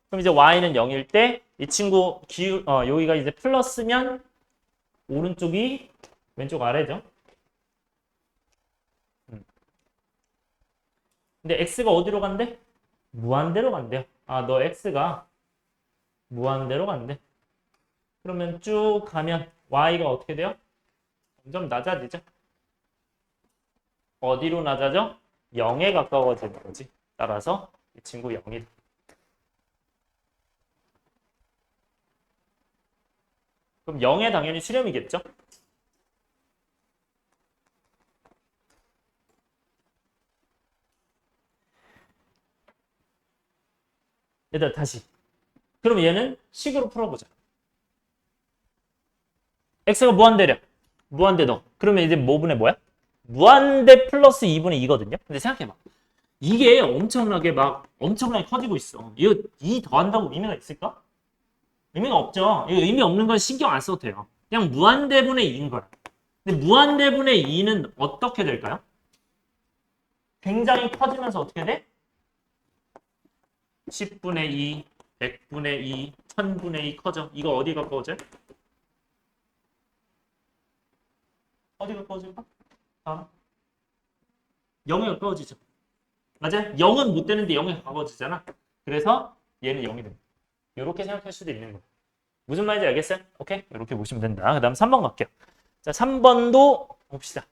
그럼 이제 y는 0일 때 이 친구 여기가 이제 플러스면 오른쪽이 왼쪽 아래죠. 근데 x가 어디로 간대? 무한대로 간대요. 너 x가 무한대로 간대. 그러면 쭉 가면 y가 어떻게 돼요? 점점 낮아지죠. 어디로 낮아져? 0에 가까워지는 거지. 따라서 이 친구 0이다. 그럼 0에 당연히 수렴이겠죠? 얘들아 다시. 그럼 얘는 식으로 풀어보자. x가 무한대래. 무한대 너. 그러면 이제 뭐분의 뭐야? 무한대 플러스 2분의 2거든요. 근데 생각해봐. 이게 엄청나게 커지고 있어. 이거 2 더한다고 의미가 있을까? 의미가 없죠. 이거 의미 없는 건 신경 안 써도 돼요. 그냥 무한대분의 2인 거야. 근데 무한대분의 2는 어떻게 될까요? 굉장히 커지면서 어떻게 돼? 10분의 2, 100분의 2, 1000분의 2 커져. 이거 어디 가까워져? 어디 가까워질까? 아, 0에 가까워지죠. 맞아요? 0은 못 되는데 0에 가까워지잖아. 그래서 얘는 0이 됩니다. 이렇게 생각할 수도 있는 거예요. 무슨 말인지 알겠어요? 오케이? 이렇게 보시면 된다. 그 다음 3번 갈게요. 자, 3번도 봅시다.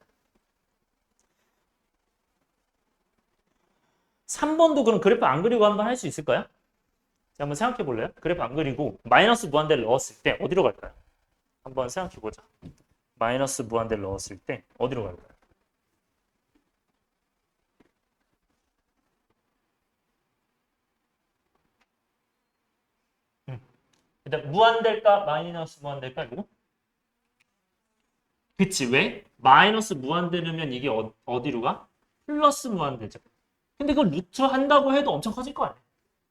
3번도 그럼 그래프 안 그리고 한번 할 수 있을까요? 자, 한번 생각해 볼래요? 그래프 안 그리고 마이너스 무한대를 넣었을 때 어디로 갈까요? 한번 생각해 보자. 마이너스 무한대를 넣었을 때 어디로 갈까요? 일단 무한대일까 마이너스 무한대일까 이거? 그치 왜? 마이너스 무한대면 이게 어디로 가? 플러스 무한대죠. 근데 그걸 루트 한다고 해도 엄청 커질 거 아니야.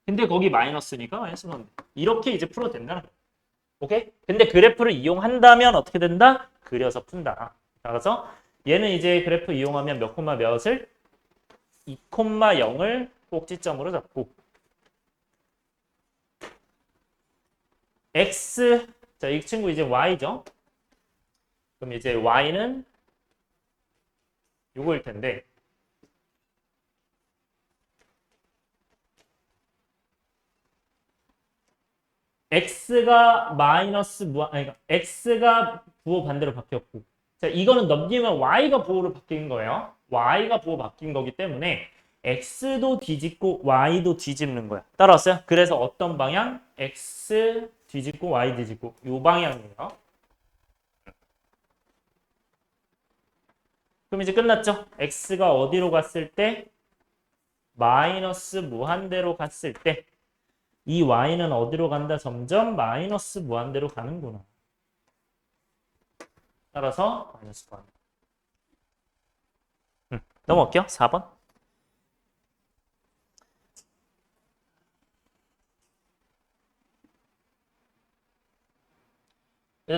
근데 거기 마이너스니까 마이너스 무한대. 이렇게 이제 풀어도 된다는 거야. 오케이? 근데 그래프를 이용한다면 어떻게 된다? 그려서 푼다. 따라서 얘는 이제 그래프 이용하면 몇 콤마 몇을 2,0을 꼭지점으로 잡고 x 자, 이 친구 이제 y죠. 그럼 이제 y는 요거일 텐데 x가 마이너스 무한 아니 그러니까 x가 부호 반대로 바뀌었고 자, 이거는 넘기면 y가 부호로 바뀐 거예요. y가 부호 바뀐 거기 때문에 x도 뒤집고 y도 뒤집는 거야. 따라왔어요? 그래서 어떤 방향? x 뒤집고 y 뒤집고 요 방향이에요. 그럼 이제 끝났죠? x가 어디로 갔을 때? 마이너스 무한대로 갔을 때 이 y는 어디로 간다? 점점 마이너스 무한대로 가는구나. 따라서 마이너스 무한대. 넘어갈게요. 4번.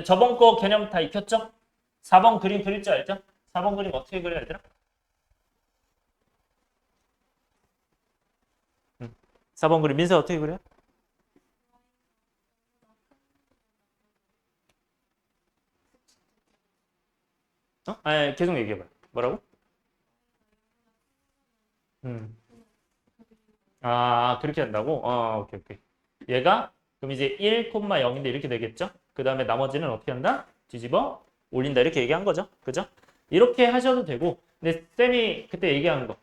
저번 거 개념 다 익혔죠? 4번 그림 그릴 줄 알죠? 4번 그림 어떻게 그려야 되나? 4번 그림 민서 어떻게 그려? 아, 계속 얘기해봐요. 뭐라고? 음. 아, 그렇게 한다고? 오케이, 오케이. 얘가 그럼 이제 1,0인데 이렇게 되겠죠? 그 다음에 나머지는 어떻게 한다? 뒤집어 올린다 이렇게 얘기한 거죠. 그죠? 이렇게 하셔도 되고 근데 쌤이 그때 얘기한 거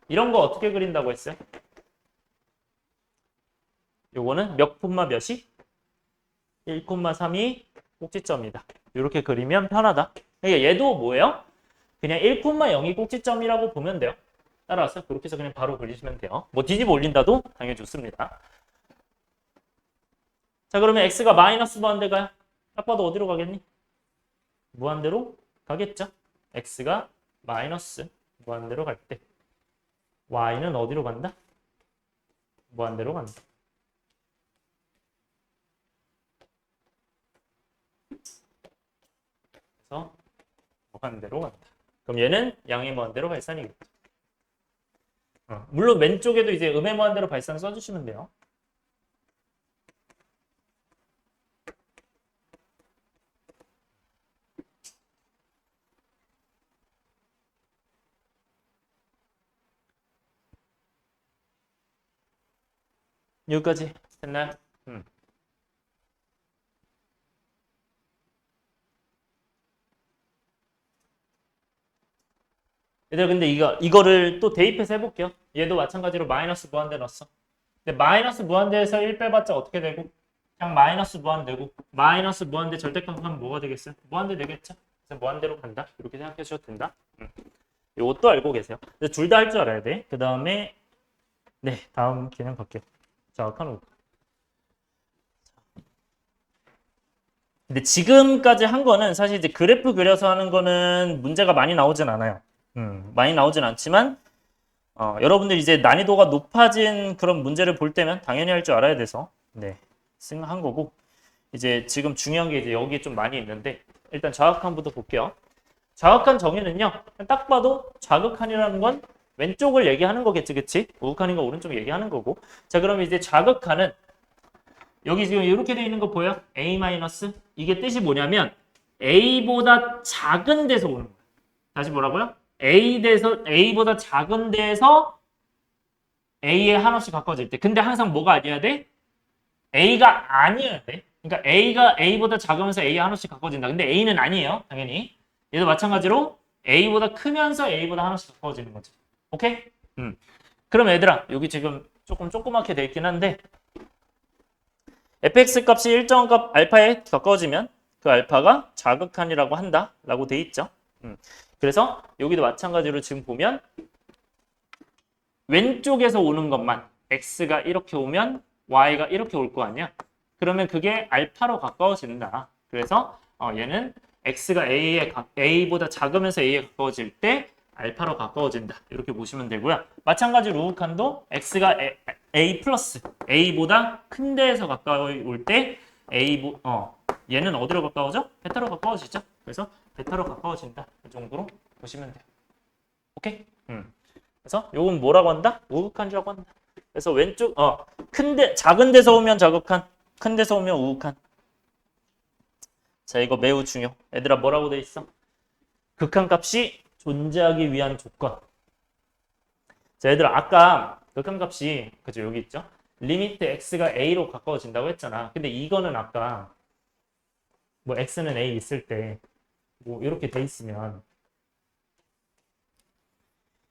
이런 거 어떻게 그린다고 했어요? 요거는 몇 콤마 몇이? 1,3이 꼭지점이다. 이렇게 그리면 편하다. 그러니까 얘도 뭐예요? 그냥 1,0이 꼭지점이라고 보면 돼요. 따라서 그렇게 해서 그냥 바로 그리시면 돼요. 뭐 뒤집어 올린다도 당연히 좋습니다. 자, 그러면 x가 마이너스 무한대 가요? 딱 봐도 어디로 가겠니? 무한대로 가겠죠? x가 마이너스 무한대로 갈 때 y는 어디로 간다? 무한대로 간다. 그래서 무한대로 간다. 그럼 얘는 양의 무한대로 발산이겠죠. 물론 왼쪽에도 이제 음의 무한대로 발산 써주시면 돼요. 여기까지 됐나요? 얘들 근데 이거를 또 대입해서 해볼게요. 얘도 마찬가지로 마이너스 무한대 넣었어. 근데 마이너스 무한대에서 1 빼봤자 어떻게 되고? 그냥 마이너스 무한대고 마이너스 무한대 절대값하면 뭐가 되겠어요? 무한대 되겠죠? 그래서 무한대로 간다. 이렇게 생각해 주셔도 된다. 이것도 알고 계세요. 둘 다 할 줄 알아야 돼. 그 다음에 네 다음 개념 갈게요. 정확한 오. 근데 지금까지 한 거는 사실 이제 그래프 그려서 하는 거는 문제가 많이 나오진 않아요. 많이 나오진 않지만 여러분들 이제 난이도가 높아진 그런 문제를 볼 때면 당연히 할 줄 알아야 돼서 네 생각한 거고 이제 지금 중요한 게 이제 여기에 좀 많이 있는데 일단 자극한부터 볼게요. 자극한 정의는요 딱 봐도 자극한이라는 건 왼쪽을 얘기하는 거겠지, 그치? 우극한인 거 오른쪽 얘기하는 거고. 자, 그럼 이제 자극한은 여기 지금 이렇게 돼 있는 거 보여? A- 이게 뜻이 뭐냐면 A보다 작은 데서 오는 거야. 다시 뭐라고요? A보다 작은 데에서 A에 한없이 가까워질 때. 근데 항상 뭐가 아니어야 돼? A가 아니어야 돼. 그러니까 A가 A보다 작으면서 A에 한없이 가까워진다. 근데 A는 아니에요. 당연히. 얘도 마찬가지로 A보다 크면서 A보다 한없이 가까워지는 거지. 오케이? 그럼 얘들아, 여기 지금 조금 조그맣게 돼 있긴 한데 fx 값이 일정한 값 알파에 가까워지면 그 알파가 자극한이라고 한다 라고 돼 있죠. 그래서 여기도 마찬가지로 지금 보면 왼쪽에서 오는 것만 x가 이렇게 오면 y가 이렇게 올 거 아니야. 그러면 그게 알파로 가까워진다. 그래서 얘는 x가 a보다 작으면서 a에 가까워질 때 알파로 가까워진다. 이렇게 보시면 되고요. 마찬가지로 우극한도 x가 a 플러스 a보다 큰 데에서 가까워 올 때 얘는 어디로 가까워져? 베타로 가까워지죠. 그래서 베타로 가까워진다. 이 정도로 보시면 돼요. 오케이? 그래서 요건 뭐라고 한다? 우극한이라고 한다. 그래서 왼쪽 작은 데서 오면 자극한, 큰 데서 오면 우극한. 자, 이거 매우 중요. 얘들아 뭐라고 돼 있어? 극한값이 존재하기 위한 조건. 자, 얘들아 아까 극한값이 그죠 여기 있죠? 리미트 x가 a로 가까워진다고 했잖아. 근데 이거는 아까 뭐 x는 a 있을 때 뭐 이렇게 돼 있으면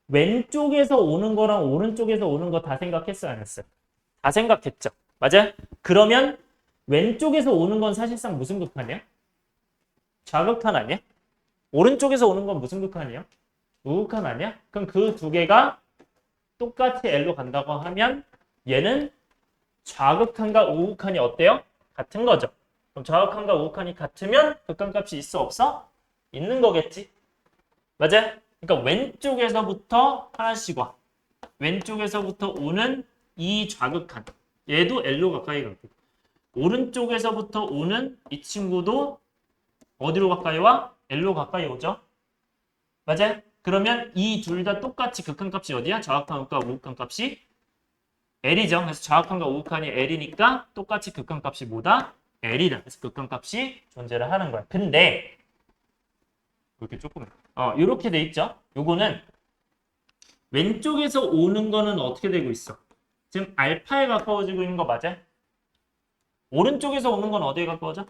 왼쪽에서 오는 거랑 오른쪽에서 오는 거 다 생각했어 안 했어? 다 생각했죠. 맞아요? 그러면 왼쪽에서 오는 건 사실상 무슨 극한이야? 좌극한 아니야? 오른쪽에서 오는 건 무슨 극한이야? 우극한 아니야? 그럼 그 두 개가 똑같이 L로 간다고 하면 얘는 좌극한과 우극한이 어때요? 같은 거죠. 그럼 좌극한과 우극한이 같으면 극한값이 있어 없어? 있는 거겠지. 맞아요? 그러니까 왼쪽에서부터 하나씩 와. 왼쪽에서부터 오는 이 좌극한. 얘도 L로 가까이 가고. 오른쪽에서부터 오는 이 친구도 어디로 가까이 와? L로 가까이 오죠. 맞아요? 그러면 이 둘 다 똑같이 극한값이 어디야? 좌극한과 우극한값이 L이죠. 그래서 좌극한과 우극한이 L이니까 똑같이 극한값이 뭐다? L이다. 그래서 극한값이 존재를 하는 거야. 근데 이렇게 조금 이렇게 돼 있죠. 요거는 왼쪽에서 오는 거는 어떻게 되고 있어? 지금 알파에 가까워지고 있는 거 맞아? 오른쪽에서 오는 건 어디에 가까워져?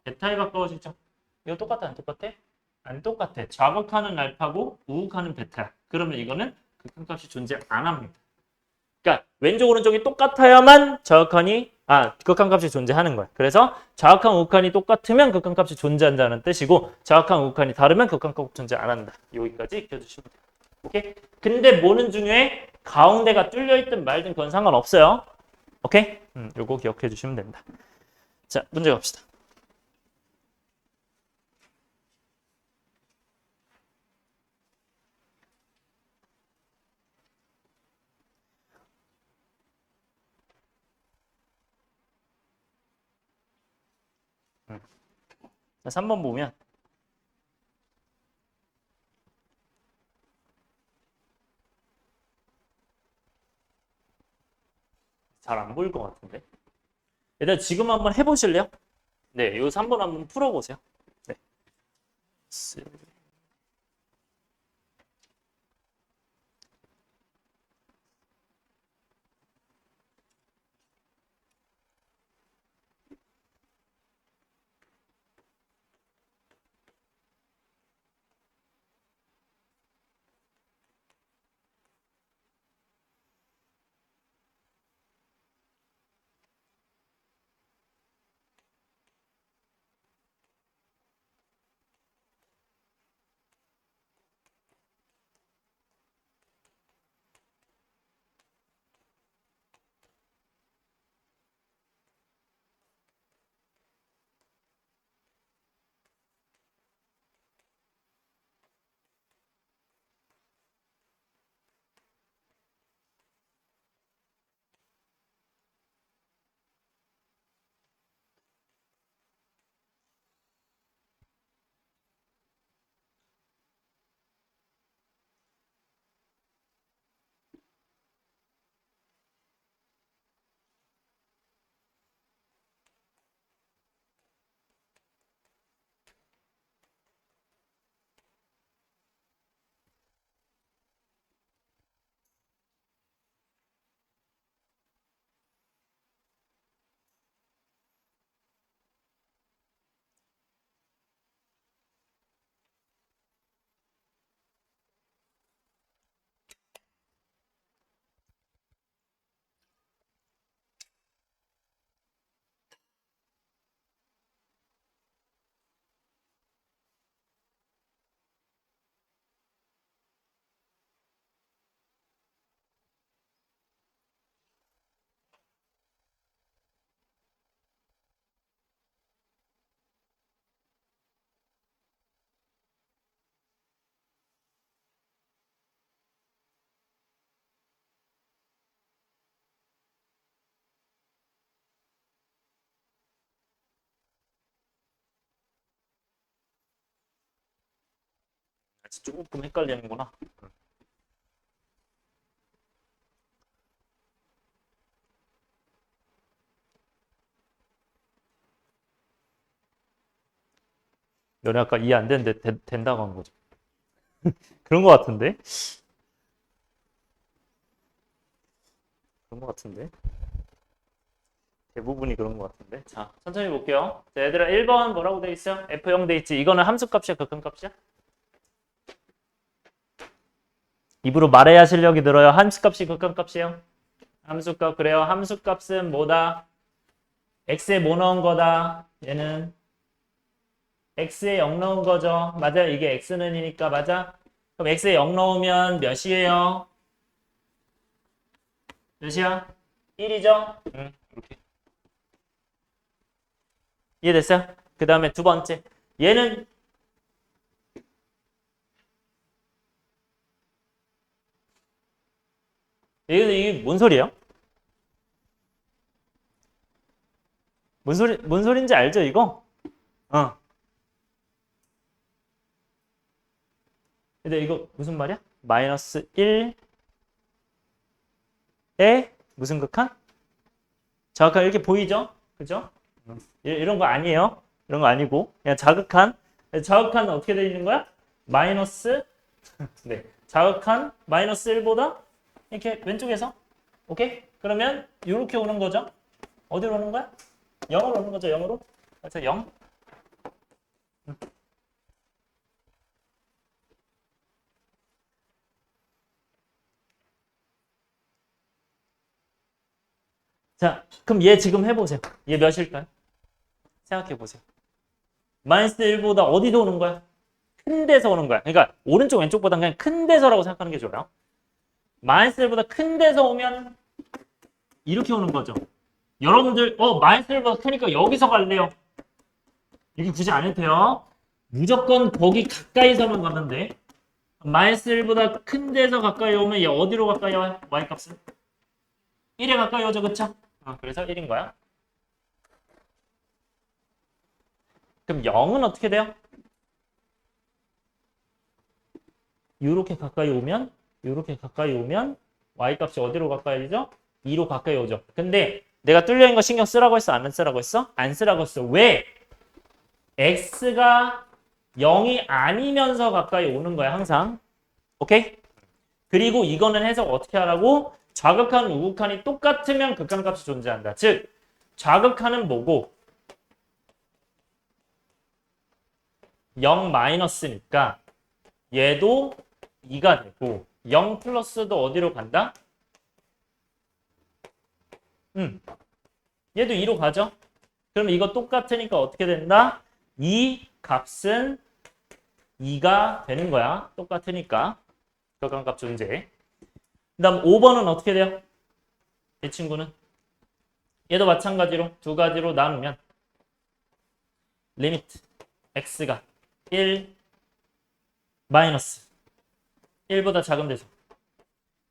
베타에 가까워지죠. 이거 똑같아 안 똑같아? 안 똑같아. 좌극하는 알파고 우극하는 베타야. 그러면 이거는 극한값이 존재 안 합니다. 그러니까 왼쪽 오른쪽이 똑같아야만 극한값이 존재하는 거야. 그래서 좌극한 우극한이 똑같으면 극한값이 존재한다는 뜻이고 좌극한 우극한이 다르면 극한값 존재 안 한다. 여기까지 익혀주시면 돼요. 오케이? 근데 뭐는 중요해? 가운데가 뚫려 있든 말든 그건 상관없어요. 오케이? 요거 기억해 주시면 된다. 자, 문제 갑시다. 자, 3번 보면 잘 안 보일 것 같은데. 일단 지금 한번 해보실래요? 네, 요 3번 한번 풀어보세요. 네. 조금 헷갈리는구나. 너네 아까 이해 안 되는데 된다고 한 거죠. 그런 거 같은데? 그런 거 같은데? 대부분이 그런 것 같은데. 자, 천천히 볼게요. 자, 얘들아 1번 뭐라고 돼 있어? F0 돼 있지. 이거는 함수값이야, 극한값이야? 입으로 말해야 실력이 늘어요. 함수값이 극한값이에요. 함수값 그래요. 함수값은 뭐다? x에 뭐 넣은 거다? 얘는 x에 0 넣은 거죠. 맞아요. 이게 x는이니까 맞아? 그럼 x에 0 넣으면 몇이에요? 몇이야? 1이죠? 응, 이렇게. 이해됐어요? 그 다음에 두 번째. 얘는 이게 뭔 소리예요? 뭔 소리인지 알죠, 이거? 어. 근데 이거 무슨 말이야? 마이너스 1에 무슨 극한? 자극한 이렇게 보이죠? 그죠? 이런 거 아니에요. 이런 거 아니고 그냥 자극한. 자극한 어떻게 되어 있는 거야? 마이너스 네. 자극한 마이너스 1보다 이렇게 왼쪽에서 오케이? 그러면 이렇게 오는 거죠. 어디로 오는 거야? 0으로 오는 거죠. 0으로. 그래서 0. 자, 그럼 얘 지금 해보세요. 얘 몇일까요? 생각해보세요. 마이너스 1보다 어디서 오는 거야? 큰 데서 오는 거야. 그러니까 오른쪽 왼쪽보다 그냥 큰 데서라고 생각하는 게 좋아요. 마이너스 1보다 큰 데서 오면 이렇게 오는 거죠. 여러분들 마이너스 1보다 크니까 여기서 갈래요. 이렇게 굳이 안 해도 돼요. 무조건 거기 가까이서만 가면 돼. 마이너스 1보다 큰 데서 가까이 오면 얘 어디로 가까이 와요? y값은? 1에 가까이 오죠. 그쵸? 그래서 1인 거야. 그럼 0은 어떻게 돼요? 이렇게 가까이 오면 y값이 어디로 가까이 오죠? 2로 가까이 오죠. 근데 내가 뚫려 있는 거 신경 쓰라고 했어? 안 쓰라고 했어? 안 쓰라고 했어. 왜? x가 0이 아니면서 가까이 오는 거야, 항상. 오케이? 그리고 이거는 해석 어떻게 하라고? 좌극한, 우극한이 똑같으면 극한값이 존재한다. 즉, 좌극한은 뭐고? 0 마이너스니까 얘도 2가 되고 0 플러스도 어디로 간다? 얘도 2로 가죠? 그럼 이거 똑같으니까 어떻게 된다? 이 값은 2가 되는 거야. 똑같으니까. 극한값 존재. 그 다음 5번은 어떻게 돼요? 이 친구는? 얘도 마찬가지로 두 가지로 나누면 리미트 x가 1 마이너스 1보다 작은 데서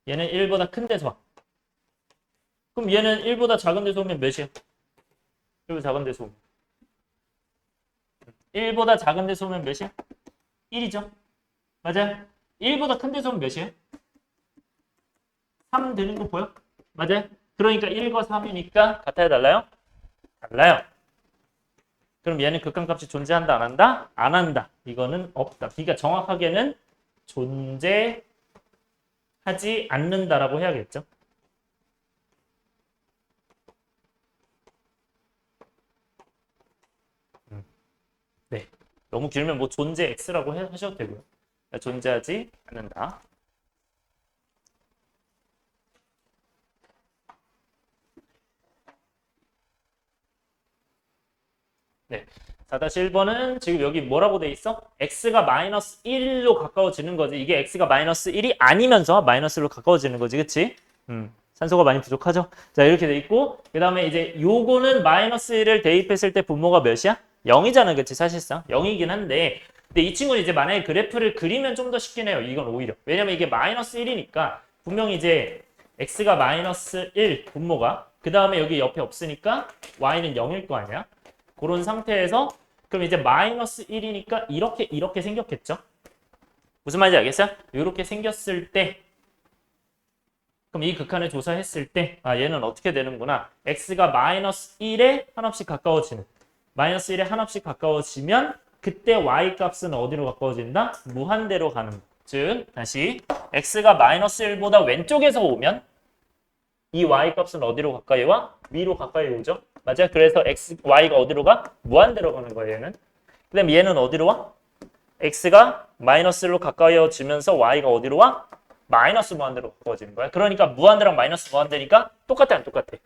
얘는 1보다 큰 데서 와. 그럼 얘는 1보다 작은 데서 오면 몇이야? 1보다 작은 데서 오면 1보다 작은 데서 오면 몇이야? 1이죠. 맞아요? 1보다 큰 데서 오면 몇이에요? 3 되는 거 보여? 맞아요? 그러니까 1과 3이니까 같아요, 달라요? 달라요. 그럼 얘는 극한값이 존재한다, 안 한다? 안 한다. 이거는 없다. 그러니까 정확하게는 존재하지 않는다라고 해야겠죠. 네. 너무 길면 뭐 존재 X라고 하셔도 되고요. 존재하지 않는다. 네. 4-1번은 지금 여기 뭐라고 돼 있어? x가 마이너스 1로 가까워지는 거지. 이게 x가 마이너스 1이 아니면서 마이너스 1로 가까워지는 거지. 그치? 산소가 많이 부족하죠? 자, 이렇게 돼 있고 그 다음에 이제 요거는 마이너스 1을 대입했을 때 분모가 몇이야? 0이잖아. 그치? 사실상 0이긴 한데 근데 이 친구는 이제 만약에 그래프를 그리면 좀 더 쉽긴 해요. 이건 오히려. 왜냐면 이게 마이너스 1이니까 분명히 이제 x가 마이너스 1 분모가 그 다음에 여기 옆에 없으니까 y는 0일 거 아니야? 그런 상태에서 그럼 이제 마이너스 1이니까 이렇게 생겼겠죠? 무슨 말인지 알겠어요? 이렇게 생겼을 때 그럼 이 극한을 조사했을 때 얘는 어떻게 되는구나. x가 마이너스 1에 한없이 가까워지는 마이너스 1에 한없이 가까워지면 그때 y 값은 어디로 가까워진다? 무한대로 가는 거. 즉 다시 x가 마이너스 1보다 왼쪽에서 오면 이 y 값은 어디로 가까이 와? 위로 가까이 오죠. 맞아요? 그래서 y가 어디로 가? 무한대로 가는 거예요. 얘는. 그 다음에 얘는 어디로 와? x가 마이너스 1로 가까워지면서 y가 어디로 와? 마이너스 무한대로 가까워지는 거야. 그러니까 무한대랑 마이너스 무한대니까 똑같아 안 똑같아?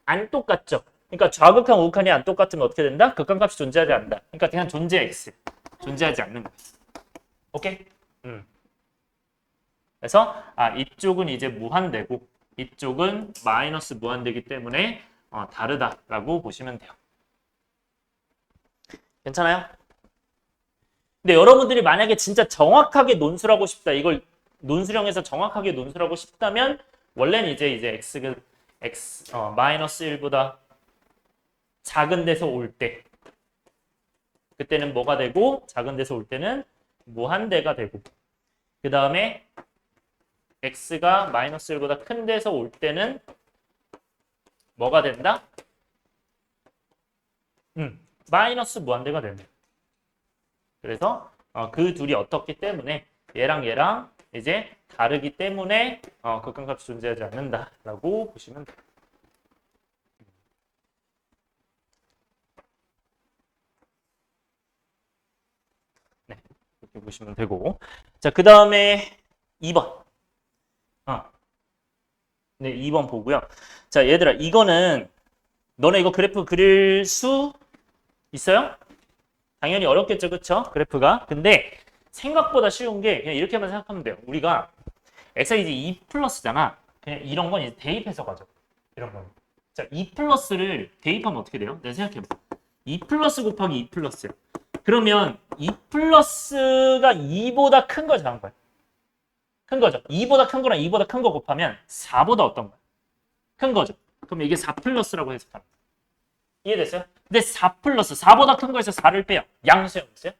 안 똑같죠. 그러니까 좌극한 우극한이 안 똑같으면 어떻게 된다? 극한값이 존재하지 않는다. 그러니까 그냥 존재 x. 존재하지 않는 거야. 오케이? 그래서 이쪽은 이제 무한대고 이쪽은 마이너스 무한대기 때문에 다르다라고 보시면 돼요. 괜찮아요? 근데 여러분들이 만약에 진짜 정확하게 논술하고 싶다. 이걸 논술형에서 정확하게 논술하고 싶다면 원래는 이제 마이너스 1보다 작은 데서 올 때 그때는 뭐가 되고 작은 데서 올 때는 무한대가 되고 그 다음에 x가 마이너스 1보다 큰 데서 올 때는 뭐가 된다? 마이너스 무한대가 된다. 그래서 그 둘이 어떻기 때문에 얘랑 이제 다르기 때문에 극한값이 존재하지 않는다라고 보시면 돼요. 네, 이렇게 보시면 되고 자, 그 다음에 2번. 네, 2번 보고요. 자, 얘들아, 이거는 너네 이거 그래프 그릴 수 있어요? 당연히 어렵겠죠, 그쵸? 그래프가. 근데 생각보다 쉬운 게 그냥 이렇게만 생각하면 돼요. 우리가 x가 이제 2 플러스잖아. 그냥 이런 건 이제 대입해서 가죠. 이런 건. 자, 2 플러스를 대입하면 어떻게 돼요? 내가 생각해봐. 2 플러스 곱하기 2 플러스요. 그러면 2 플러스가 2보다 큰 걸 잡은 거야. 큰 거죠. 2보다 큰 거랑 2보다 큰 거 곱하면 4보다 어떤 거야? 큰 거죠. 그럼 이게 4 플러스라고 해석하는 거야. 이해됐어요? 근데 4 플러스 4보다 큰 거에서 4를 빼요. 양수요, 없어요?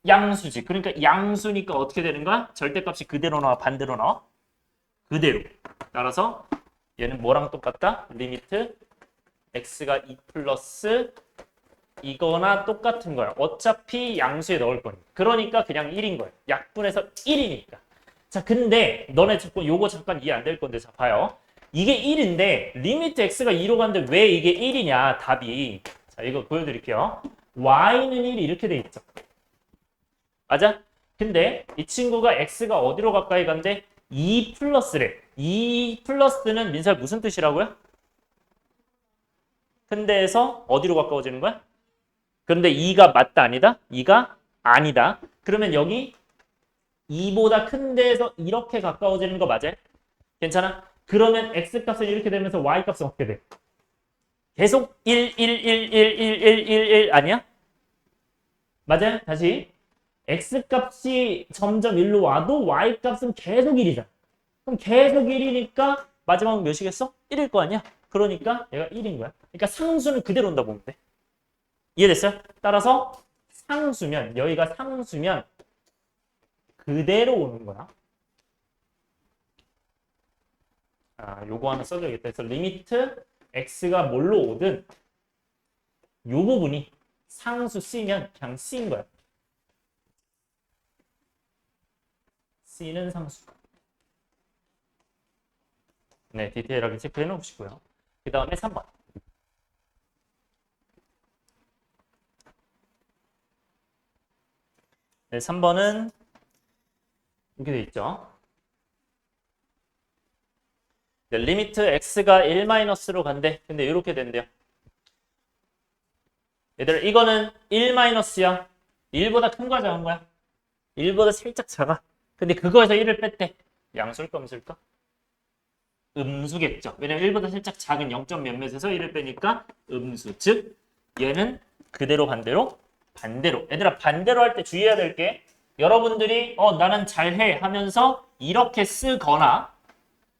양수지. 그러니까 양수니까 어떻게 되는 거야? 절대값이 그대로 나와, 반대로 나와? 그대로. 따라서 얘는 뭐랑 똑같다? 리미트 x가 2 플러스 이거나 똑같은 거야. 어차피 양수에 넣을 거니까. 그러니까 그냥 1인 거예요. 약분해서 1이니까. 자, 근데 너네 자꾸 요거 잠깐 이해 안 될 건데 자 봐요. 이게 1인데 리미트 x가 2로 가는데 왜 이게 1이냐 답이. 자, 이거 보여드릴게요. y는 1이 이렇게 돼 있죠. 맞아? 근데 이 친구가 x가 어디로 가까이 간대? 2 플러스래. 2 플러스는 민설 무슨 뜻이라고요? 큰 데에서 어디로 가까워지는 거야? 그런데 2가 맞다 아니다? 2가 아니다. 그러면 여기 2보다 큰 데에서 이렇게 가까워지는 거 맞아요? 괜찮아? 그러면 x값은 이렇게 되면서 y값은 어떻게 돼? 계속 1, 1, 1, 1, 1, 1, 1, 1 아니야? 맞아요? 다시 x값이 점점 1로 와도 y값은 계속 1이잖아. 그럼 계속 1이니까 마지막은 몇이겠어? 1일 거 아니야? 그러니까 얘가 1인 거야. 그러니까 상수는 그대로 온다 보면 돼. 이해됐어요? 따라서 상수면 여기가 상수면 그대로 오는 거야. 요거 하나 써줘야겠다. 그래서 리미트 x가 뭘로 오든 요 부분이 상수 c면 그냥 c인 거야. c는 상수. 네, 디테일하게 체크해 놓으시고요. 그 다음에 3번. 네, 3번은 이렇게 돼 있죠. 네, 리미트 x가 1-로 간대. 근데 이렇게 된대요. 얘들아, 이거는 1-야. 1보다 큰 거야, 작은 거야? 1보다 살짝 작아. 근데 그거에서 1을 뺐대. 양수일까, 음수일까? 음수겠죠. 왜냐면 1보다 살짝 작은 0. 몇몇에서 1을 빼니까 음수. 즉, 얘는 그대로 반대로 얘들아, 반대로 할 때 주의해야 될 게 여러분들이 나는 잘해 하면서 이렇게 쓰거나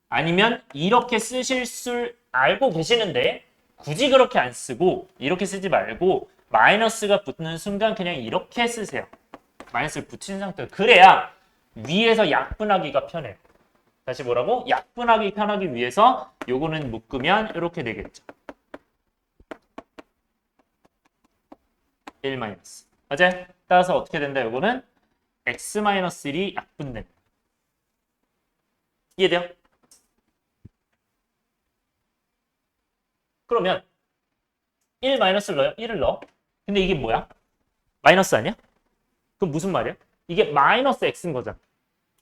아니면 이렇게 쓰실 줄 알고 계시는데 굳이 그렇게 안 쓰고 이렇게 쓰지 말고 마이너스가 붙는 순간 그냥 이렇게 쓰세요. 마이너스를 붙인 상태. 그래야 위에서 약분하기가 편해요. 다시 뭐라고? 약분하기 편하기 위해서 요거는 묶으면 이렇게 되겠죠. 1 마이너스. 맞아요? 따라서 어떻게 된다? 요거는 x-1이 약분된다. 이해돼요? 그러면 1 마이너스를 넣어요? 1을 넣어. 근데 이게 뭐야? 마이너스 아니야? 그럼 무슨 말이야? 이게 마이너스 x인 거잖아.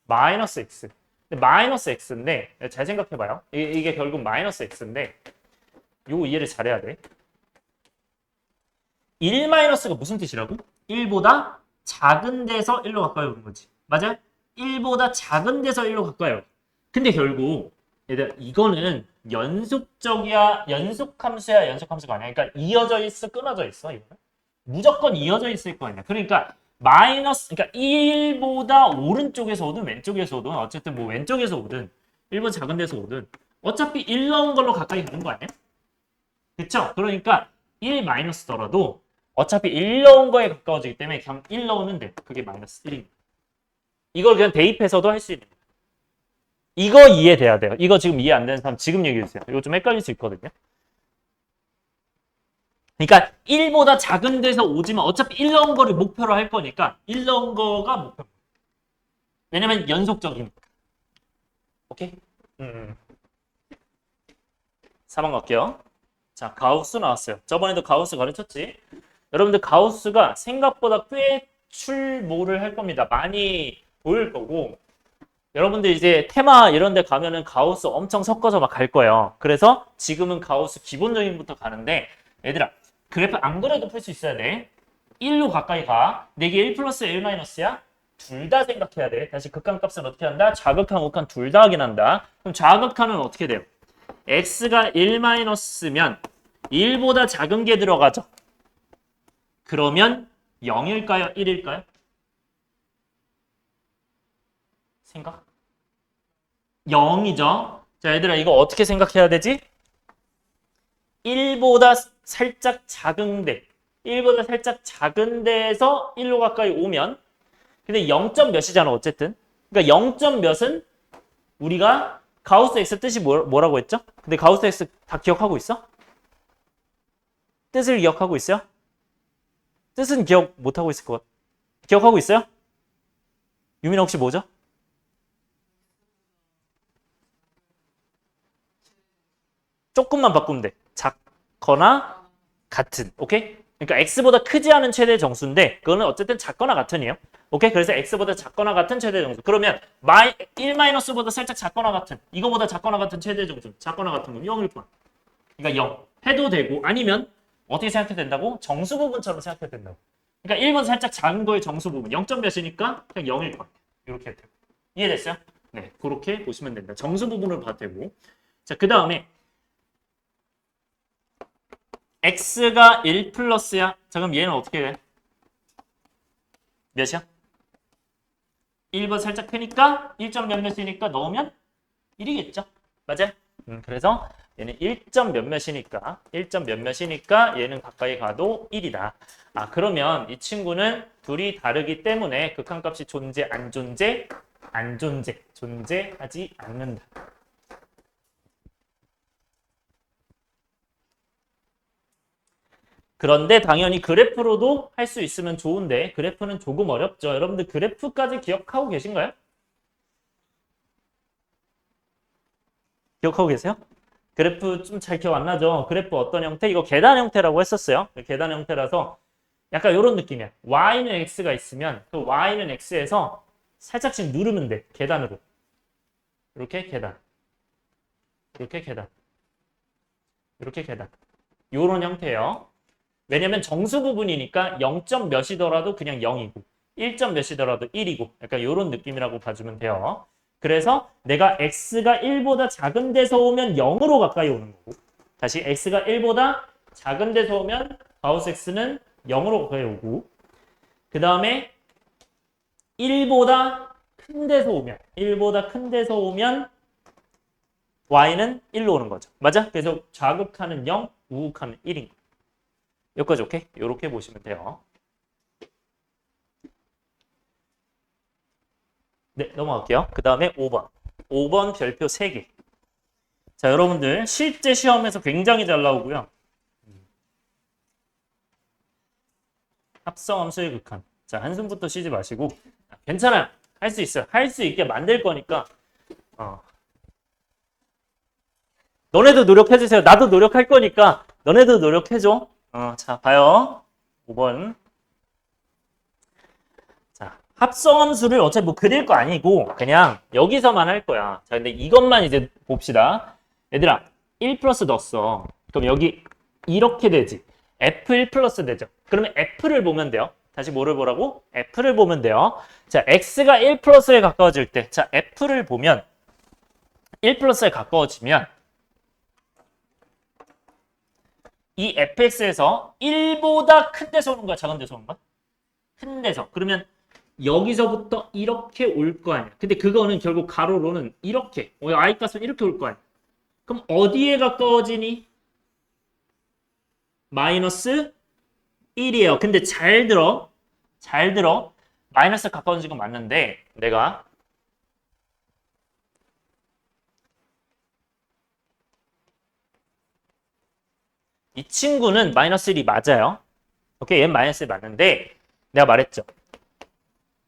마이너스 x. 근데 마이너스 x인데 잘 생각해봐요. 이게 결국 마이너스 x인데 요거 이해를 잘해야 돼. 1 마이너스가 무슨 뜻이라고? 1보다 작은 데서 1로 가까이 오는 거지. 맞아요? 1보다 작은 데서 1로 가까이 와. 근데 결국 얘들 이거는 연속적이야, 연속함수야, 연속함수가 아니야. 그러니까 이어져 있어, 끊어져 있어. 이거는 무조건 이어져 있을 거 아니야. 그러니까 마이너스, 그러니까 1보다 오른쪽에서 오든 왼쪽에서 오든 어쨌든 뭐 왼쪽에서 오든 1보다 작은 데서 오든 어차피 1 넣은 걸로 가까이 가는 거 아니야? 그쵸? 그러니까 1 마이너스더라도 어차피 1 넣은 거에 가까워지기 때문에 그냥 1 넣으면 돼. 그게 마이너스 1입니다. 이걸 그냥 대입해서도 할 수 있는 거예요. 이거 이해돼야 돼요. 이거 지금 이해 안 되는 사람 지금 얘기해주세요. 이거 좀 헷갈릴 수 있거든요. 그러니까 1보다 작은 데서 오지만 어차피 1 넣은 거를 목표로 할 거니까 1 넣은 거가 목표. 왜냐면 연속적이니까. 오케이? 4번 갈게요. 자, 가우스 나왔어요. 저번에도 가우스 가르쳤지? 여러분들 가우스가 생각보다 꽤 출몰을 할 겁니다. 많이 보일 거고 여러분들 이제 테마 이런 데 가면은 가우스 엄청 섞어서 막 갈 거예요. 그래서 지금은 가우스 기본적인부터 가는데 얘들아 그래프 안 그래도 풀 수 있어야 돼. 1로 가까이 가. 내게 1 플러스 1 마이너스야? 둘 다 생각해야 돼. 다시 극한값은 어떻게 한다? 자극한, 우극한 둘 다 확인한다. 그럼 자극한은 어떻게 돼요? x가 1 마이너스면 1보다 작은 게 들어가죠. 그러면 0일까요? 1일까요? 생각? 0이죠. 자, 얘들아 이거 어떻게 생각해야 되지? 1보다 살짝 작은 데 1보다 살짝 작은 데에서 1로 가까이 오면 근데 0점 몇이잖아 어쨌든. 그러니까 0점 몇은 우리가 가우스 x 뜻이 뭐라고 했죠? 근데 가우스 x 다 기억하고 있어? 뜻을 기억하고 있어요? 뜻은 기억 못하고 있을 것 같아. 기억하고 있어요? 유민아 혹시 뭐죠? 조금만 바꾸면 돼. 작거나 같은. 오케이? 그러니까 x보다 크지 않은 최대 정수인데 그거는 어쨌든 작거나 같은이에요. 오케이? 그래서 x보다 작거나 같은 최대 정수. 그러면 1-보다 살짝 작거나 같은 이거보다 작거나 같은 최대 정수. 작거나 같은 건 0일 뿐. 그러니까 0 해도 되고 아니면 어떻게 생각해도 된다고? 정수 부분처럼 생각해도 된다고. 그러니까 1번 살짝 작은 거의 정수 부분 0점 몇이니까 그냥 0일 뿐. 이렇게 해도 되고. 이해됐어요? 네, 그렇게 보시면 된다. 정수 부분을 봐도 되고. 자, 그 다음에 x가 1 플러스야. 자, 그럼 얘는 어떻게 돼? 몇이야? 1번 살짝 크니까 1점 몇몇이니까 넣으면 1이겠죠? 맞아요? 그래서 얘는 1점 몇몇이니까 1점 몇몇이니까 얘는 가까이 가도 1이다. 아, 그러면 이 친구는 둘이 다르기 때문에 극한값이 존재, 안 존재? 안 존재. 존재하지 않는다. 그런데 당연히 그래프로도 할 수 있으면 좋은데 그래프는 조금 어렵죠. 여러분들 그래프까지 기억하고 계신가요? 기억하고 계세요? 그래프 좀 잘 기억 안 나죠? 그래프 어떤 형태? 이거 계단 형태라고 했었어요. 계단 형태라서 약간 이런 느낌이야. y는 x가 있으면 그 y는 x에서 살짝씩 누르면 돼. 계단으로. 이렇게 계단. 이렇게 계단. 이렇게 계단. 요런 형태예요. 왜냐면 정수 부분이니까 0점 몇이더라도 그냥 0이고 1점 몇이더라도 1이고 약간 이런 느낌이라고 봐주면 돼요. 그래서 내가 x가 1보다 작은 데서 오면 0으로 가까이 오는 거고 다시 x가 1보다 작은 데서 오면 가우스 x는 0으로 가까이 오고 그 다음에 1보다 큰 데서 오면 y는 1로 오는 거죠. 맞아? 그래서 좌극하는 0, 우극하는 1인 거예요. 여기까지 오케이? 이렇게 보시면 돼요. 네, 넘어갈게요. 그 다음에 5번. 5번 별표 3개. 자, 여러분들 실제 시험에서 굉장히 잘 나오고요. 합성함수의 극한. 자, 한숨부터 쉬지 마시고. 괜찮아요. 할 수 있어요. 할 수 있게 만들 거니까. 너네도 노력해주세요. 나도 노력할 거니까 너네도 노력해줘. 자, 봐요. 5번. 자, 합성함수를 어차피 뭐 그릴 거 아니고 그냥 여기서만 할 거야. 자, 근데 이것만 이제 봅시다. 얘들아, 1 플러스 넣었어. 그럼 여기 이렇게 되지. F1 플러스 되죠. 그러면 F를 보면 돼요. 다시 뭐를 보라고? F를 보면 돼요. 자, X가 1 플러스에 가까워질 때, 자, F를 보면 1 플러스에 가까워지면 이 fx에서 1보다 큰 데서 오는 거야? 작은 데서 오는 거야? 큰 데서. 그러면 여기서부터 이렇게 올 거 아니야. 근데 그거는 결국 가로로는 이렇게, i 값은 이렇게 올 거 아니야. 그럼 어디에 가까워지니? 마이너스 1이에요. 근데 잘 들어. 잘 들어. 마이너스 가까워진 건 맞는데 내가 이 친구는 마이너스 1이 맞아요. 오케이, 얘는 마이너스 1 맞는데 내가 말했죠.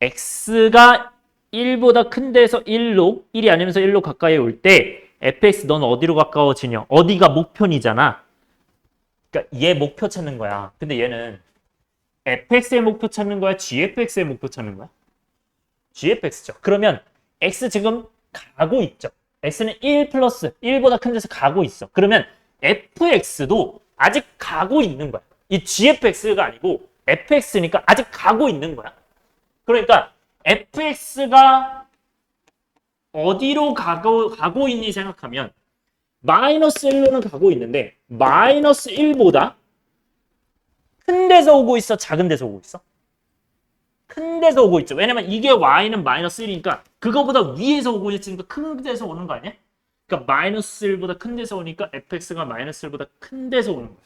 x가 1보다 큰 데서 1로, 1이 아니면서 1로 가까이 올 때 fx 넌 어디로 가까워지냐? 어디가 목표이잖아. 그러니까 얘 목표 찾는 거야. 근데 얘는 fx의 목표 찾는 거야? gfx의 목표 찾는 거야? gfx죠. 그러면 x 지금 가고 있죠. x는 1 플러스 1보다 큰 데서 가고 있어. 그러면 fx도 아직 가고 있는 거야. 이 gfx가 아니고 fx니까 아직 가고 있는 거야. 그러니까 fx가 어디로 가고 있니 생각하면 마이너스 1로는 가고 있는데 마이너스 1보다 큰 데서 오고 있어? 작은 데서 오고 있어? 큰 데서 오고 있죠. 왜냐면 이게 y는 마이너스 1이니까 그거보다 위에서 오고 있으니까 큰 데서 오는 거 아니야? 그러니까 마이너스 1보다 큰 데서 오니까 fx가 마이너스 1보다 큰 데서 오는 거야.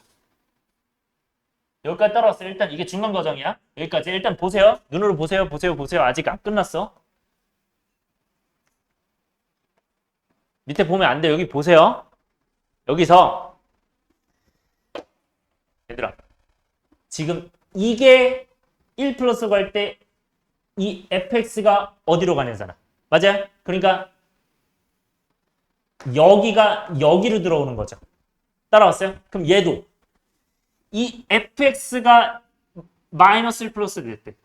여기까지 따라왔어요. 일단 이게 중간 과정이야. 여기까지 일단 보세요. 눈으로 보세요. 보세요. 아직 안 끝났어. 밑에 보면 안 돼. 여기 보세요. 여기서 얘들아 지금 이게 1 플러스 갈 때 이 fx가 어디로 가냐잖아. 맞아요? 그러니까 여기가 여기로 들어오는 거죠. 따라왔어요? 그럼 얘도 이 fx가 마이너스 1 플러스 될 때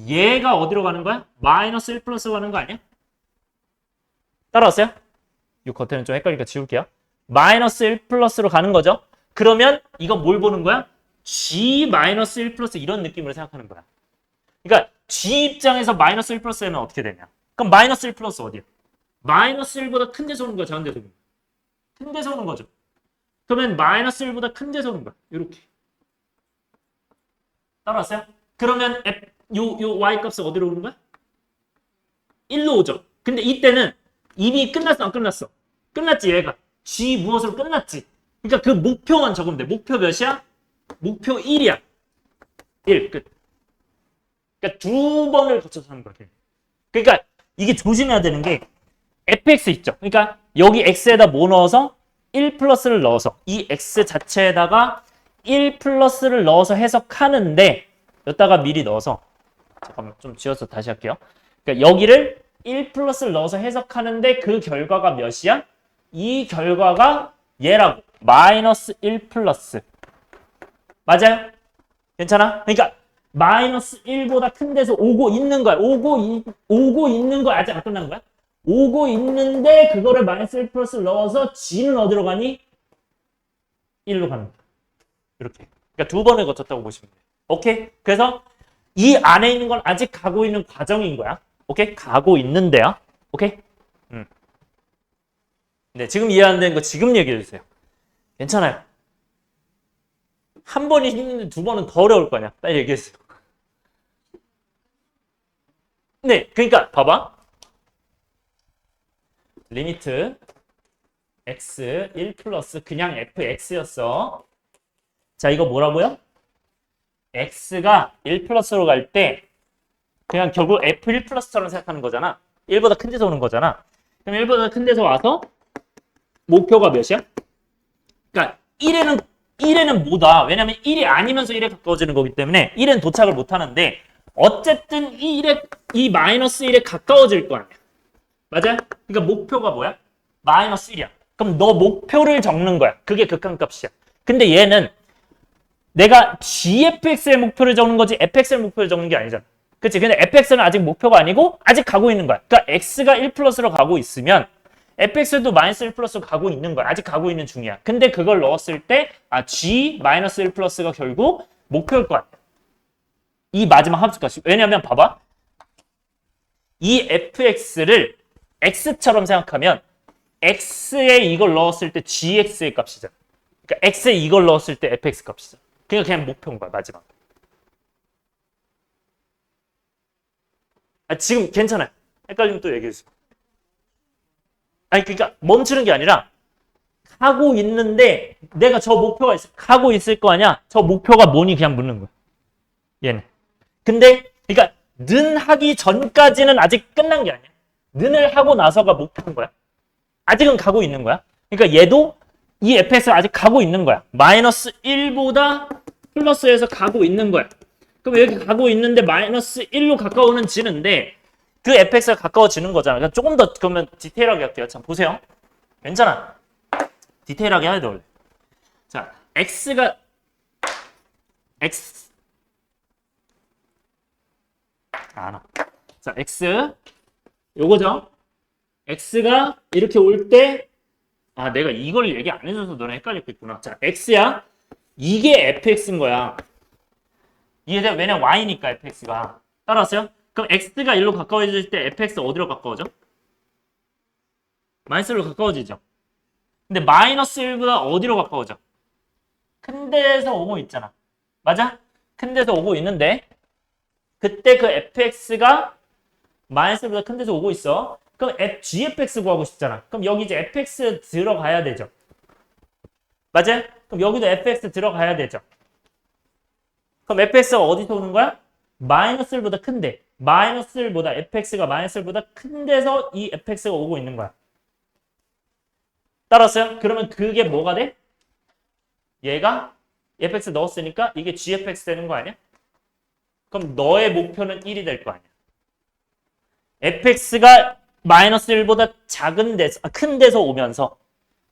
얘가 어디로 가는 거야? 마이너스 1 플러스 가는 거 아니야? 따라왔어요? 이 겉에는 좀 헷갈리니까 지울게요. 마이너스 1 플러스로 가는 거죠. 그러면 이건 뭘 보는 거야? g 마이너스 1 플러스 이런 느낌으로 생각하는 거야. 그러니까 g 입장에서 마이너스 1 플러스 되면 어떻게 되냐? 그럼 마이너스 1 플러스 어디야? 마이너스 1보다 큰 데서 오는 거야? 작은 데서 오는 거야? 큰 데서 오는 거죠. 그러면 마이너스 1보다 큰 데서 오는 거야. 이렇게. 따라왔어요? 그러면 요 y 값은 어디로 오는 거야? 1로 오죠. 근데 이때는 이미 끝났어, 안 끝났어? 끝났지, 얘가. g 무엇으로 끝났지? 그러니까 그 목표만 적으면 돼. 목표 몇이야? 목표 1이야. 1, 끝. 그러니까 두 번을 거쳐서 하는 거야. 그러니까 이게 조심해야 되는 게 fx 있죠. 그러니까 여기 x에다 뭐 넣어서 1 플러스를 넣어서 이 x 자체에다가 1 플러스를 넣어서 해석하는데 여기다가 미리 넣어서 잠깐만 좀 지워서 다시 할게요. 그러니까 여기를 1 플러스를 넣어서 해석하는데 그 결과가 몇이야? 이 결과가 얘라고. 마이너스 1 플러스. 맞아요? 괜찮아? 그러니까 마이너스 1보다 큰 데서 오고 있는 거야. 오고 있는 거 아직 안 끝난 거야? 오고 있는데 그거를 마이너스 1 플러스를 넣어서 g는 어디로 가니? 1로 가는 거야. 이렇게. 그러니까 두 번을 거쳤다고 보시면 돼요. 오케이? 그래서 이 안에 있는 건 아직 가고 있는 과정인 거야. 오케이? 가고 있는데요. 오케이? 네, 지금 이해 안 되는 거 지금 얘기해 주세요. 괜찮아요. 한 번이 힘든데 두 번은 더 어려울 거 아니야. 빨리 얘기해 주세요. 네, 그러니까 봐봐. 리미트 x 1 플러스 그냥 fx였어. 자, 이거 뭐라고요? x가 1 플러스로 갈 때 그냥 결국 f1 플러스처럼 생각하는 거잖아. 1보다 큰 데서 오는 거잖아. 그럼 1보다 큰 데서 와서 목표가 몇이야? 그러니까 1에는 뭐다? 왜냐면 1이 아니면서 1에 가까워지는 거기 때문에 1은 도착을 못 하는데 어쨌든 이 마이너스 1에 가까워질 거 아니야. 맞아? 그러니까 목표가 뭐야? 마이너스 1이야. 그럼 너 목표를 적는 거야. 그게 극한값이야. 근데 얘는 내가 gfx의 목표를 적는 거지 fx의 목표를 적는 게 아니잖아. 그치? 근데 fx는 아직 목표가 아니고 아직 가고 있는 거야. 그러니까 x가 1 플러스로 가고 있으면 fx도 마이너스 1 플러스로 가고 있는 거야. 아직 가고 있는 중이야. 근데 그걸 넣었을 때 g 마이너스 1 플러스가 결국 목표일 거 아니야. 이 마지막 합수값이. 왜냐면 봐봐. 이 fx를 x처럼 생각하면 x에 이걸 넣었을 때 gx의 값이잖아. 그러니까 x에 이걸 넣었을 때 fx 값이잖아. 그러니까 그냥 목표인 거야, 마지막. 지금 괜찮아요. 헷갈리면 또 얘기해 주세요. 아니, 그러니까 멈추는 게 아니라 하고 있는데 내가 저 목표가 하고 있을 거 아니야? 저 목표가 뭐니 그냥 묻는 거야. 얘는. 근데 그러니까 는 하기 전까지는 아직 끝난 게 아니야. 는을 하고 나서가 목표인 거야. 아직은 가고 있는 거야. 그러니까 얘도 이 fx가 아직 가고 있는 거야. 마이너스 1보다 플러스에서 가고 있는 거야. 그럼 여기 가고 있는데 마이너스 1로 가까워는 지는데 그 fx가 가까워지는 거잖아. 그러니까 조금 더 그러면 디테일하게 할게요. 참 보세요. 괜찮아. 디테일하게 해야 돼 원래. 자, x가 x 자, x 요거죠. x가 이렇게 올 때 내가 이걸 얘기 안 해줘서 너네 헷갈렸겠구나. 자, x야. 이게 fx인 거야. 이해돼요? 왜냐면 y니까 fx가. 따라왔어요? 그럼 x가 1로 가까워질 때 fx 어디로 가까워져? 마이너스로 가까워지죠. 근데 마이너스 1보다 어디로 가까워져? 큰 데에서 오고 있잖아. 맞아? 큰 데서 오고 있는데 그때 그 fx가 마이너스 1보다 큰 데서 오고 있어. 그럼 gfx 구하고 싶잖아. 그럼 여기 이제 fx 들어가야 되죠. 맞아요? 그럼 여기도 fx 들어가야 되죠. 그럼 fx가 어디서 오는 거야? 마이너스 1보다 큰데. 마이너스 1보다 fx가 마이너스 1보다 큰 데서 이 fx가 오고 있는 거야. 따랐어요? 그러면 그게 뭐가 돼? 얘가 fx 넣었으니까 이게 gfx 되는 거 아니야? 그럼 너의 목표는 1이 될 거 아니야. fx가 마이너스 1보다 작은 데서, 큰 데서 오면서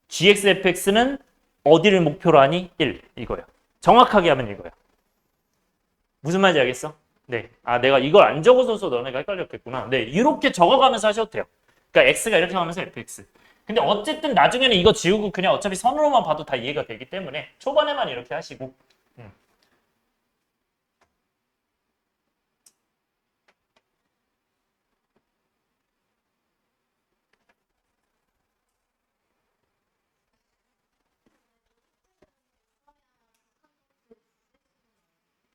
gxfx는 어디를 목표로 하니? 1. 이거예요. 정확하게 하면 이거예요. 무슨 말인지 알겠어? 네. 내가 이걸 안 적어줘서 너네가 헷갈렸겠구나. 네. 이렇게 적어가면서 하셔도 돼요. 그러니까 x가 이렇게 하면서 fx. 근데 어쨌든 나중에는 이거 지우고 그냥 어차피 선으로만 봐도 다 이해가 되기 때문에 초반에만 이렇게 하시고.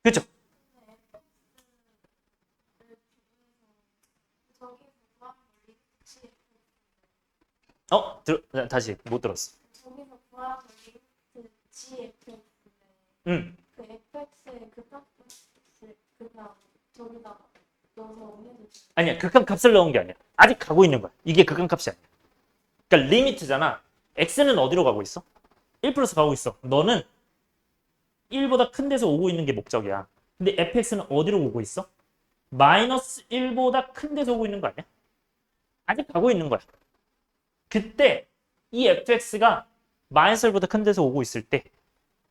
그렇죠? 다시 못 들었어. 저기서 구하는 리미트 GFX인데 응. 그 FX의 극한값을 그냥 저기다가 넣어서 옮겨주세요. 아니야. 극한값을 넣은 게 아니야. 아직 가고 있는 거야. 이게 극한값이 아니야. 그러니까 리미트잖아. x는 어디로 가고 있어? 1 플러스 가고 있어. 너는 1보다 큰 데서 오고 있는 게 목적이야. 근데 fx는 어디로 오고 있어? 마이너스 1보다 큰 데서 오고 있는 거 아니야? 아직 가고 있는 거야. 그때 이 fx가 마이너스 1보다 큰 데서 오고 있을 때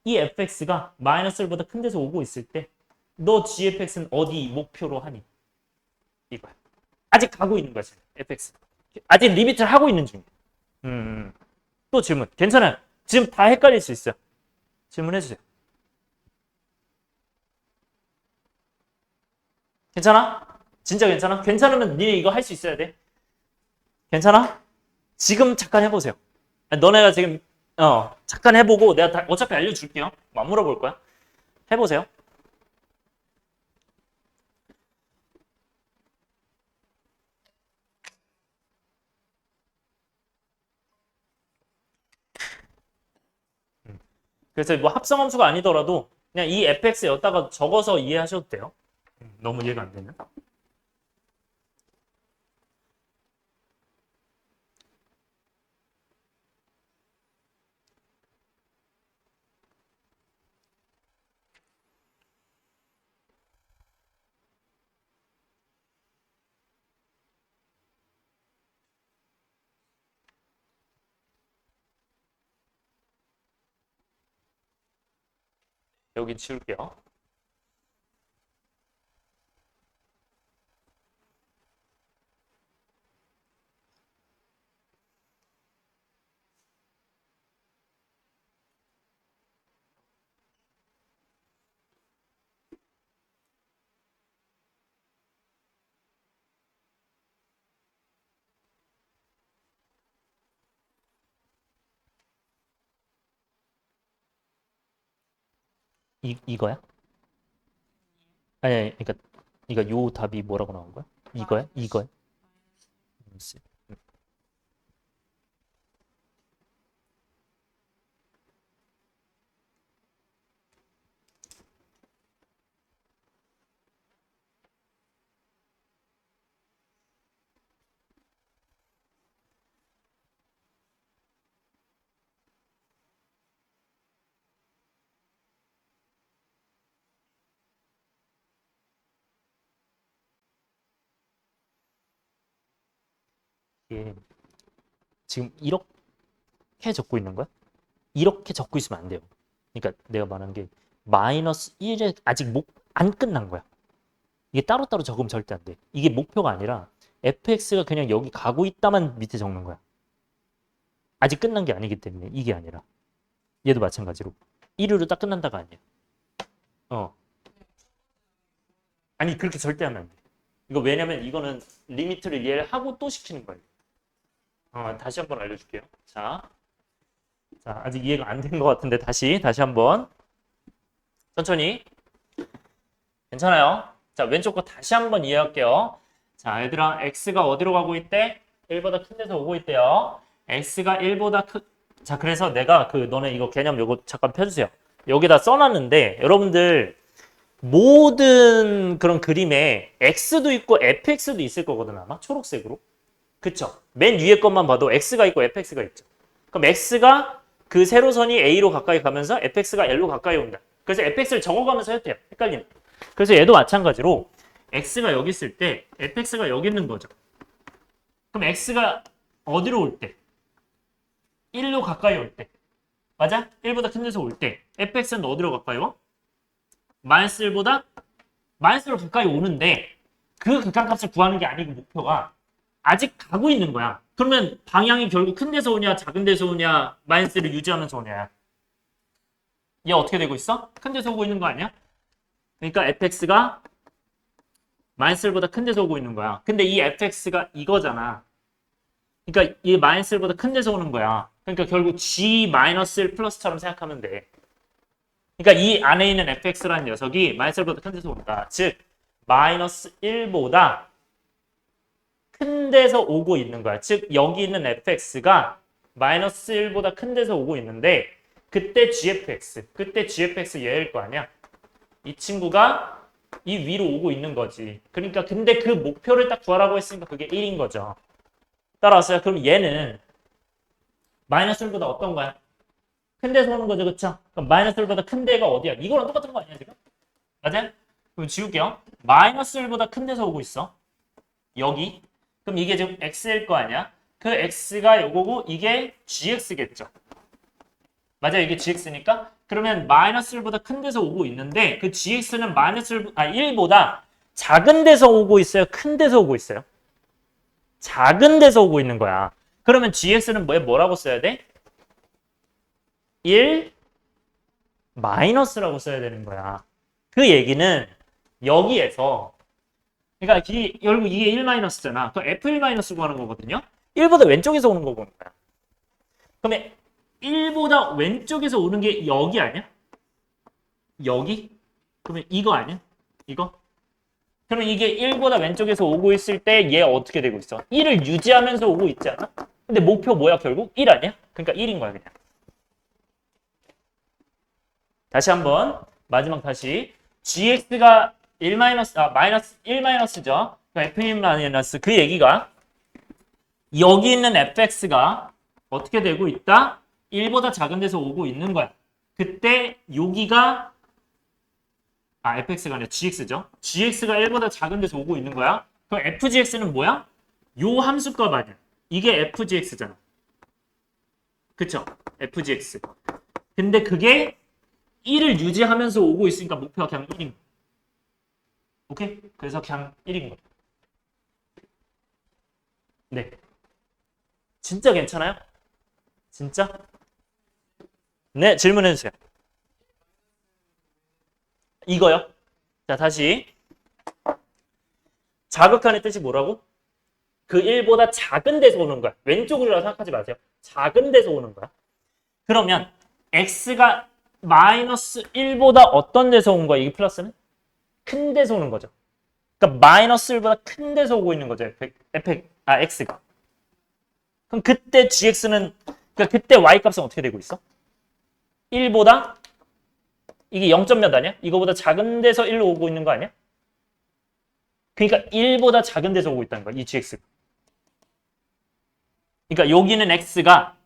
이 fx가 마이너스 1보다 큰 데서 오고 있을 때 너 gfx는 어디 목표로 하니? 이거야. 아직 가고 있는 거야, 지금 fx. 아직 리미트를 하고 있는 중이야. 또 질문. 괜찮아요. 지금 다 헷갈릴 수 있어요. 질문해 주세요. 괜찮아? 진짜 괜찮아? 괜찮으면 니네 이거 할 수 있어야 돼. 괜찮아? 지금 잠깐 해보세요. 너네가 지금 잠깐 해보고 내가 어차피 알려줄게요. 안 물어볼 거야. 해보세요. 그래서 뭐 합성함수가 아니더라도 그냥 이 fx 여기다가 적어서 이해하셔도 돼요. 너무 이해가 안 되면. 여기 지울게요. 이거야? 아니, 그러니까 요 답이 뭐라고 나온 거야? 이거야? 이거야? 글쎄. 이게 지금 이렇게 적고 있는 거야? 이렇게 적고 있으면 안 돼요. 그러니까 내가 말한 게 마이너스 1에 아직 안 끝난 거야. 이게 따로따로 적으면 절대 안 돼. 이게 목표가 아니라 fx가 그냥 여기 가고 있다만 밑에 적는 거야. 아직 끝난 게 아니기 때문에 이게 아니라. 얘도 마찬가지로 1위로 딱 끝난다가 아니야. 아니 그렇게 절대 하면 안 돼. 이거 왜냐면 이거는 리미트를 이해를 하고 또 시키는 거예요. 다시 한번 알려줄게요. 자, 아직 이해가 안 된 것 같은데 다시 한번 천천히. 괜찮아요. 자, 왼쪽 거 다시 한번 이해할게요. 자, 얘들아, x가 어디로 가고 있대? 1보다 큰 데서 오고 있대요. x가 1보다 큰. 자, 그래서 내가 너네 이거 개념 요거 잠깐 펴주세요. 여기다 써놨는데 여러분들 모든 그런 그림에 x도 있고 fx도 있을 거거든 아마 초록색으로. 그쵸? 맨 위에 것만 봐도 x가 있고 fx가 있죠. 그럼 x가 그 세로선이 a로 가까이 가면서 fx가 l로 가까이 온다. 그래서 fx를 적어가면서 해도 돼요. 헷갈리네. 그래서 얘도 마찬가지로 x가 여기 있을 때 fx가 여기 있는 거죠. 그럼 x가 어디로 올 때? 1로 가까이 올 때. 맞아? 1보다 큰 데서 올 때 fx는 어디로 가까이 와? 마이너스 1보다 마이너스로 가까이 오는데 그 극한값을 구하는 게 아니고 목표가 아직 가고 있는 거야. 그러면 방향이 결국 큰 데서 오냐 작은 데서 오냐 마이너스를 유지하면서 오냐. 얘 어떻게 되고 있어? 큰 데서 오고 있는 거 아니야? 그러니까 fx가 마이너스 1보다 큰 데서 오고 있는 거야. 근데 이 fx가 이거잖아. 그러니까 이 마이너스 1보다 큰 데서 오는 거야. 그러니까 결국 g 마이너스 1 플러스처럼 생각하면 돼. 그러니까 이 안에 있는 fx라는 녀석이 마이너스 1보다 큰 데서 온다. 즉 마이너스 1보다 큰 데서 오고 있는 거야. 즉 여기 있는 fx가 마이너스 1보다 큰 데서 오고 있는데 그때 gfx 얘일 거 아니야. 이 친구가 이 위로 오고 있는 거지. 그러니까 근데 그 목표를 딱 구하라고 했으니까 그게 1인 거죠. 따라왔어요? 그럼 얘는 마이너스 1보다 어떤 거야? 큰 데서 오는 거죠. 그쵸? 그럼 마이너스 1보다 큰 데가 어디야? 이거랑 똑같은 거 아니야 지금? 맞아요? 그럼 지울게요. 마이너스 1보다 큰 데서 오고 있어. 여기. 그럼 이게 지금 x일 거 아니야? 그 x가 요거고 이게 gx겠죠. 맞아요? 이게 gx니까? 그러면 마이너스 1보다 큰 데서 오고 있는데 그 gx는 마이너스 1보다 작은 데서 오고 있어요? 큰 데서 오고 있어요? 작은 데서 오고 있는 거야. 그러면 gx는 뭐라고 써야 돼? 1 마이너스라고 써야 되는 거야. 그 얘기는 여기에서 그러니까 결국 이게 1 마이너스잖아. 그 f1 마이너스 구하는 거거든요. 1보다 왼쪽에서 오는 거 보는 거야. 그러면 1보다 왼쪽에서 오는 게 여기 아니야? 여기? 그러면 이거 아니야? 이거? 그러면 이게 1보다 왼쪽에서 오고 있을 때 얘 어떻게 되고 있어? 1을 유지하면서 오고 있지 않아? 근데 목표 뭐야 결국? 1 아니야? 그러니까 1인 거야 그냥. 다시 한번 마지막 다시 gx가 마이너스 1 마이너스죠. 그러니까 f1 마이너스 그 얘기가 여기 있는 fx가 어떻게 되고 있다? 1보다 작은 데서 오고 있는 거야. 그때 여기가 fx가 아니라 gx죠. gx가 1보다 작은 데서 오고 있는 거야. 그럼 fgx는 뭐야? 요 함수값 아니야. 이게 fgx잖아. 그쵸? fgx. 근데 그게 1을 유지하면서 오고 있으니까 목표가 그냥 1인 거야. 오케이? 그래서 그냥 1인 거야. 네. 진짜 괜찮아요? 진짜? 네, 질문해 주세요. 이거요. 자, 다시. 자극한의 뜻이 뭐라고? 그 1보다 작은 데서 오는 거야. 왼쪽으로 생각하지 마세요. 작은 데서 오는 거야. 그러면 x가 마이너스 1보다 어떤 데서 온 거야? 이게 플러스는? 큰 데서 오는 거죠. 그러니까 마이너스 1보다 큰 데서 오고 있는 거죠. x가. 그럼 그때 gx는, 그러니까 그때 y 값은 어떻게 되고 있어? 1보다 이게 0점 몇 아니야? 이거보다 작은 데서 1로 오고 있는 거 아니야? 그러니까 1보다 작은 데서 오고 있다는 거야. 이 gx가. 그러니까 여기는 x가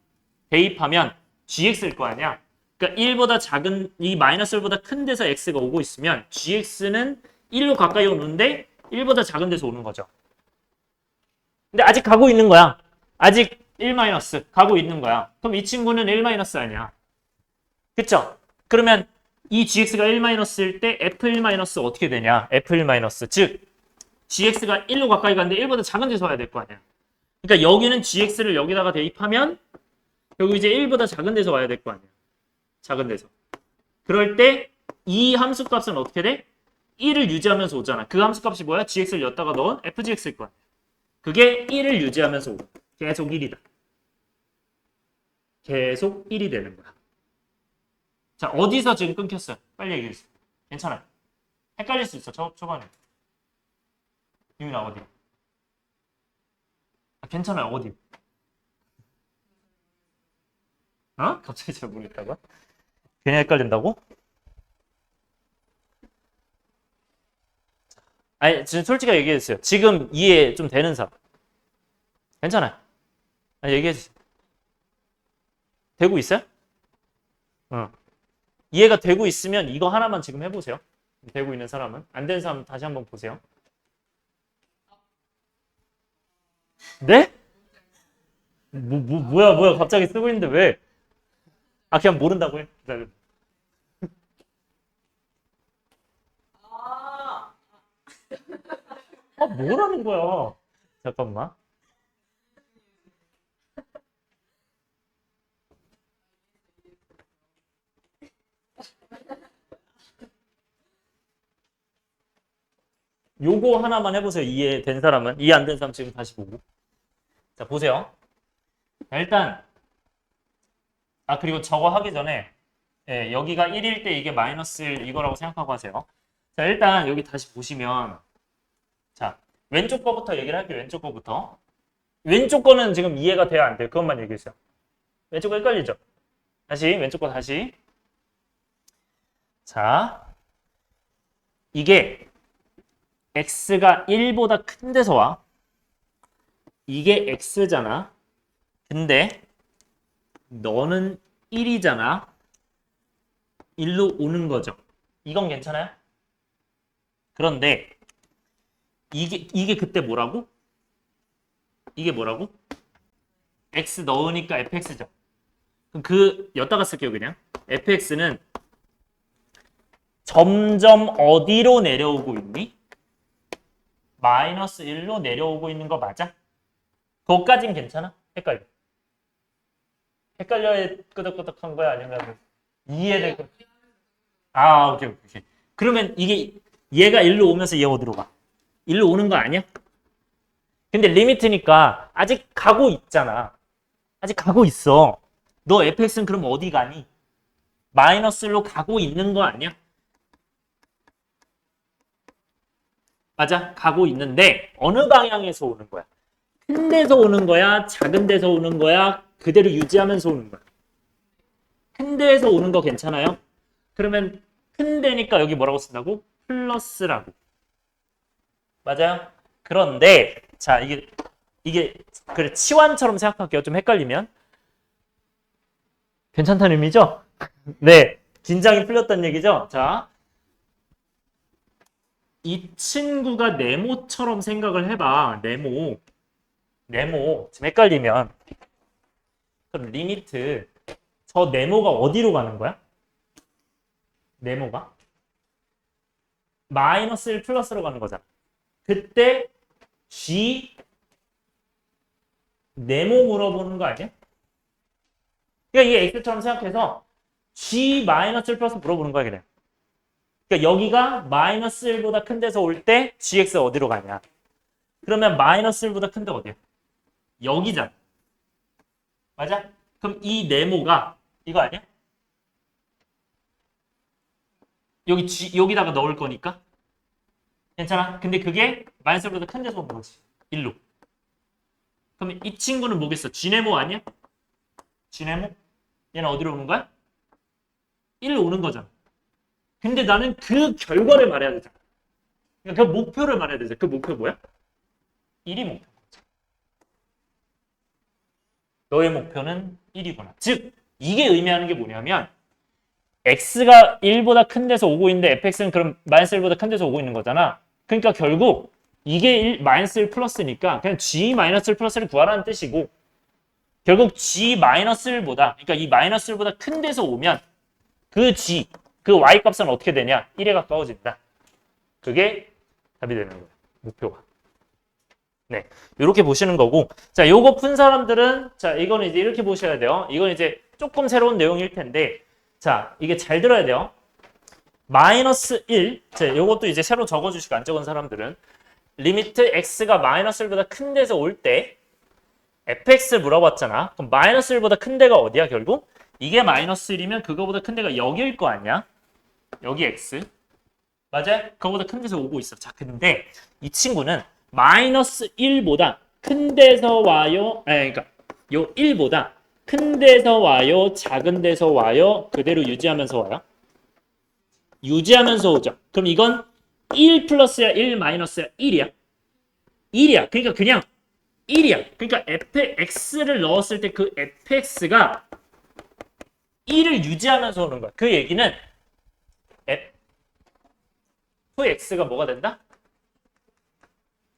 대입하면 gx일 거 아니야. 그러니까 1보다 작은, 이 마이너스 1보다 큰 데서 x가 오고 있으면 gx는 1로 가까이 오는데 1보다 작은 데서 오는 거죠. 근데 아직 가고 있는 거야. 아직 1 마이너스 가고 있는 거야. 그럼 이 친구는 1 마이너스 아니야. 그쵸? 그러면 이 gx가 1 마이너스일 때 f1 마이너스 어떻게 되냐? f1 마이너스. 즉 gx가 1로 가까이 가는데 1보다 작은 데서 와야 될 거 아니야. 그러니까 여기는 gx를 여기다가 대입하면 여기 이제 1보다 작은 데서 와야 될 거 아니야. 작은 데서. 그럴 때 이 함수 값은 어떻게 돼? 1을 유지하면서 오잖아. 그 함수 값이 뭐야? gx를 였다가 넣은 fgx일 거야. 그게 1을 유지하면서 오고 계속 1이다. 계속 1이 되는 거야. 자, 어디서 지금 끊겼어요? 빨리 얘기해 주세요. 괜찮아요. 헷갈릴 수 있어. 초반에. 유민아 어디? 아, 괜찮아요. 어디? 어? 갑자기 잘 모르겠다고? 괜히 헷갈린다고? 아니, 지금 솔직하게 얘기해 주세요. 지금 이해 좀 되는 사람. 괜찮아요. 아니, 얘기해 주세요. 되고 있어요? 어. 이해가 되고 있으면 이거 하나만 지금 해보세요. 되고 있는 사람은. 안 되는 사람 다시 한번 보세요. 네? 뭐야. 갑자기 쓰고 있는데 왜? 아, 그냥 모른다고 해. 기다려. 아, 뭐라는 거야? 잠깐만. 요거 하나만 해보세요. 이해된 사람은. 이해 안 된 사람 지금 다시 보고. 자, 보세요. 자, 일단, 아, 그리고 저거 하기 전에, 예, 여기가 1일 때 이게 마이너스 1 이거라고 생각하고 하세요. 자, 일단 여기 다시 보시면, 자, 왼쪽 거부터 얘기를 할게요. 왼쪽 거부터. 왼쪽 거는 지금 이해가 돼야 안 돼요? 그것만 얘기해주세요. 왼쪽 거 헷갈리죠? 다시, 왼쪽 거 다시. 자, 이게 x가 1보다 큰 데서 와. 이게 x잖아. 근데 너는 1이잖아. 1로 오는 거죠. 이건 괜찮아요? 그런데 이게 그때 뭐라고? 이게 뭐라고? x 넣으니까 fx죠. 그럼 그 여기다가 쓸게요 그냥. fx는 점점 어디로 내려오고 있니? 마이너스 1로 내려오고 있는 거 맞아? 그것까진 괜찮아? 헷갈려야 끄덕끄덕한 거야? 아니면 이해될 거야? 아, 오케이. 그러면 이게 얘가 1로 오면서 얘 어디로 가? 1로 오는 거 아니야? 근데 리미트니까 아직 가고 있잖아. 아직 가고 있어. 너 fx는 그럼 어디 가니? 마이너스 1로 가고 있는 거 아니야? 맞아. 가고 있는데 어느 방향에서 오는 거야? 큰 데서 오는 거야? 작은 데서 오는 거야? 그대로 유지하면서 오는 거야? 큰 데에서 오는 거 괜찮아요? 그러면 큰 데니까 여기 뭐라고 쓴다고? 플러스라고. 맞아요? 그런데 자 이게 그래 치환처럼 생각할게요. 좀 헷갈리면 괜찮다는 의미죠? 네, 긴장이 풀렸다는 얘기죠? 자, 이 친구가 네모처럼 생각을 해봐. 네모 지금 헷갈리면 그럼 리미트 저 네모가 어디로 가는 거야? 네모가 마이너스 1 플러스로 가는 거잖아. 그때 G 네모 물어보는 거 아니야? 그러니까 이게 X처럼 생각해서 G 마이너스 1 플러스 물어보는 거야 그냥. 그러니까 여기가 마이너스 1보다 큰 데서 올 때 GX 어디로 가냐? 그러면 마이너스 1보다 큰 데 어디야? 여기잖아. 맞아? 그럼 이 네모가 이거 아니야? 여기다가 넣을 거니까 괜찮아? 근데 그게 마이너스 1보다 큰 데서 오는 거지. 1로. 그러면 이 친구는 뭐겠어? G네모 아니야? G네모? 얘는 어디로 오는 거야? 1로 오는 거잖아. 근데 나는 그 결과를 말해야 되잖아. 그러니까 그 목표를 말해야 되잖아. 그 목표 뭐야? 1이 목표. 너의 목표는 1이구나. 즉, 이게 의미하는 게 뭐냐면 x가 1보다 큰 데서 오고 있는데 fx는 그럼 마이너스 1보다 큰 데서 오고 있는 거잖아. 그러니까 결국 이게 1, 마이너스 1 플러스니까 그냥 g 마이너스 1 플러스를 구하라는 뜻이고 결국 g 마이너스 1보다 그러니까 이 마이너스 1보다 큰 데서 오면 그 g, 그 y 값은 어떻게 되냐? 1에 가까워진다. 그게 답이 되는 거야. 목표가. 네, 이렇게 보시는 거고, 자, 요거 푼 사람들은, 자, 이거는 이제 이렇게 보셔야 돼요. 이건 이제 조금 새로운 내용일 텐데, 자, 이게 잘 들어야 돼요. 마이너스 1, 자, 요것도 이제 새로 적어주시고 안 적은 사람들은, 리미트 x가 마이너스 1보다 큰 데서 올 때, fx 물어봤잖아. 그럼 마이너스 1보다 큰 데가 어디야, 결국? 이게 마이너스 1이면 그거보다 큰 데가 여기일 거 아니야? 여기 x. 맞아요? 그거보다 큰 데서 오고 있어. 자, 근데 이 친구는 마이너스 1보다 큰 데서 와요. 아니, 그러니까 요 1보다 큰 데서 와요. 작은 데서 와요. 그대로 유지하면서 와요. 유지하면서 오죠. 그럼 이건 1 플러스야, 1 마이너스야, 1이야. 1이야. 그러니까 그냥 1이야. 그러니까 fx를 넣었을 때 그 fx가 1을 유지하면서 오는 거야. 그 얘기는 fx가 뭐가 된다?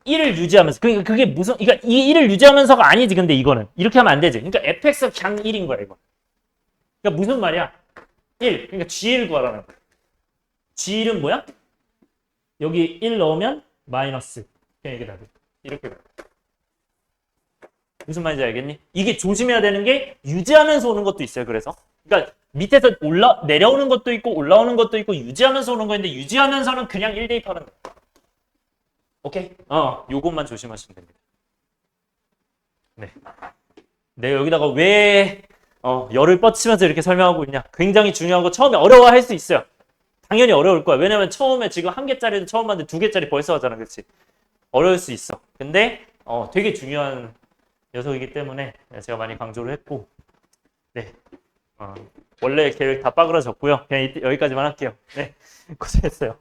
1을 유지하면서 그러니까 그게 무슨 그러니까 이 1을 유지하면서가 아니지. 근데 이거는 이렇게 하면 안 되지. 그러니까 fx가 그냥 1인 거야 이거. 그러니까 무슨 말이야? 1. 그러니까 g1을 구하라는 거야. g1은 뭐야? 여기 1 넣으면 마이너스. 그냥 이게 답이. 이렇게. 무슨 말인지 알겠니? 이게 조심해야 되는 게 유지하면서 오는 것도 있어요. 그래서 그러니까 밑에서 내려오는 것도 있고 올라오는 것도 있고 유지하면서 오는 거인데 유지하면서는 그냥 1 대입하는 거야. 오케이? 요것만 조심하시면 됩니다. 네. 내가 여기다가 왜 열을 뻗치면서 이렇게 설명하고 있냐? 굉장히 중요한 거 처음에 어려워할 수 있어요. 당연히 어려울 거야. 왜냐면 처음에 지금 1개짜리도 처음 봤는데 2개짜리 벌써 하잖아. 그렇지? 어려울 수 있어. 근데 되게 중요한 녀석이기 때문에 제가 많이 강조를 했고 네. 원래 계획 다 빠그라졌고요. 그냥 여기까지만 할게요. 네. 고생했어요.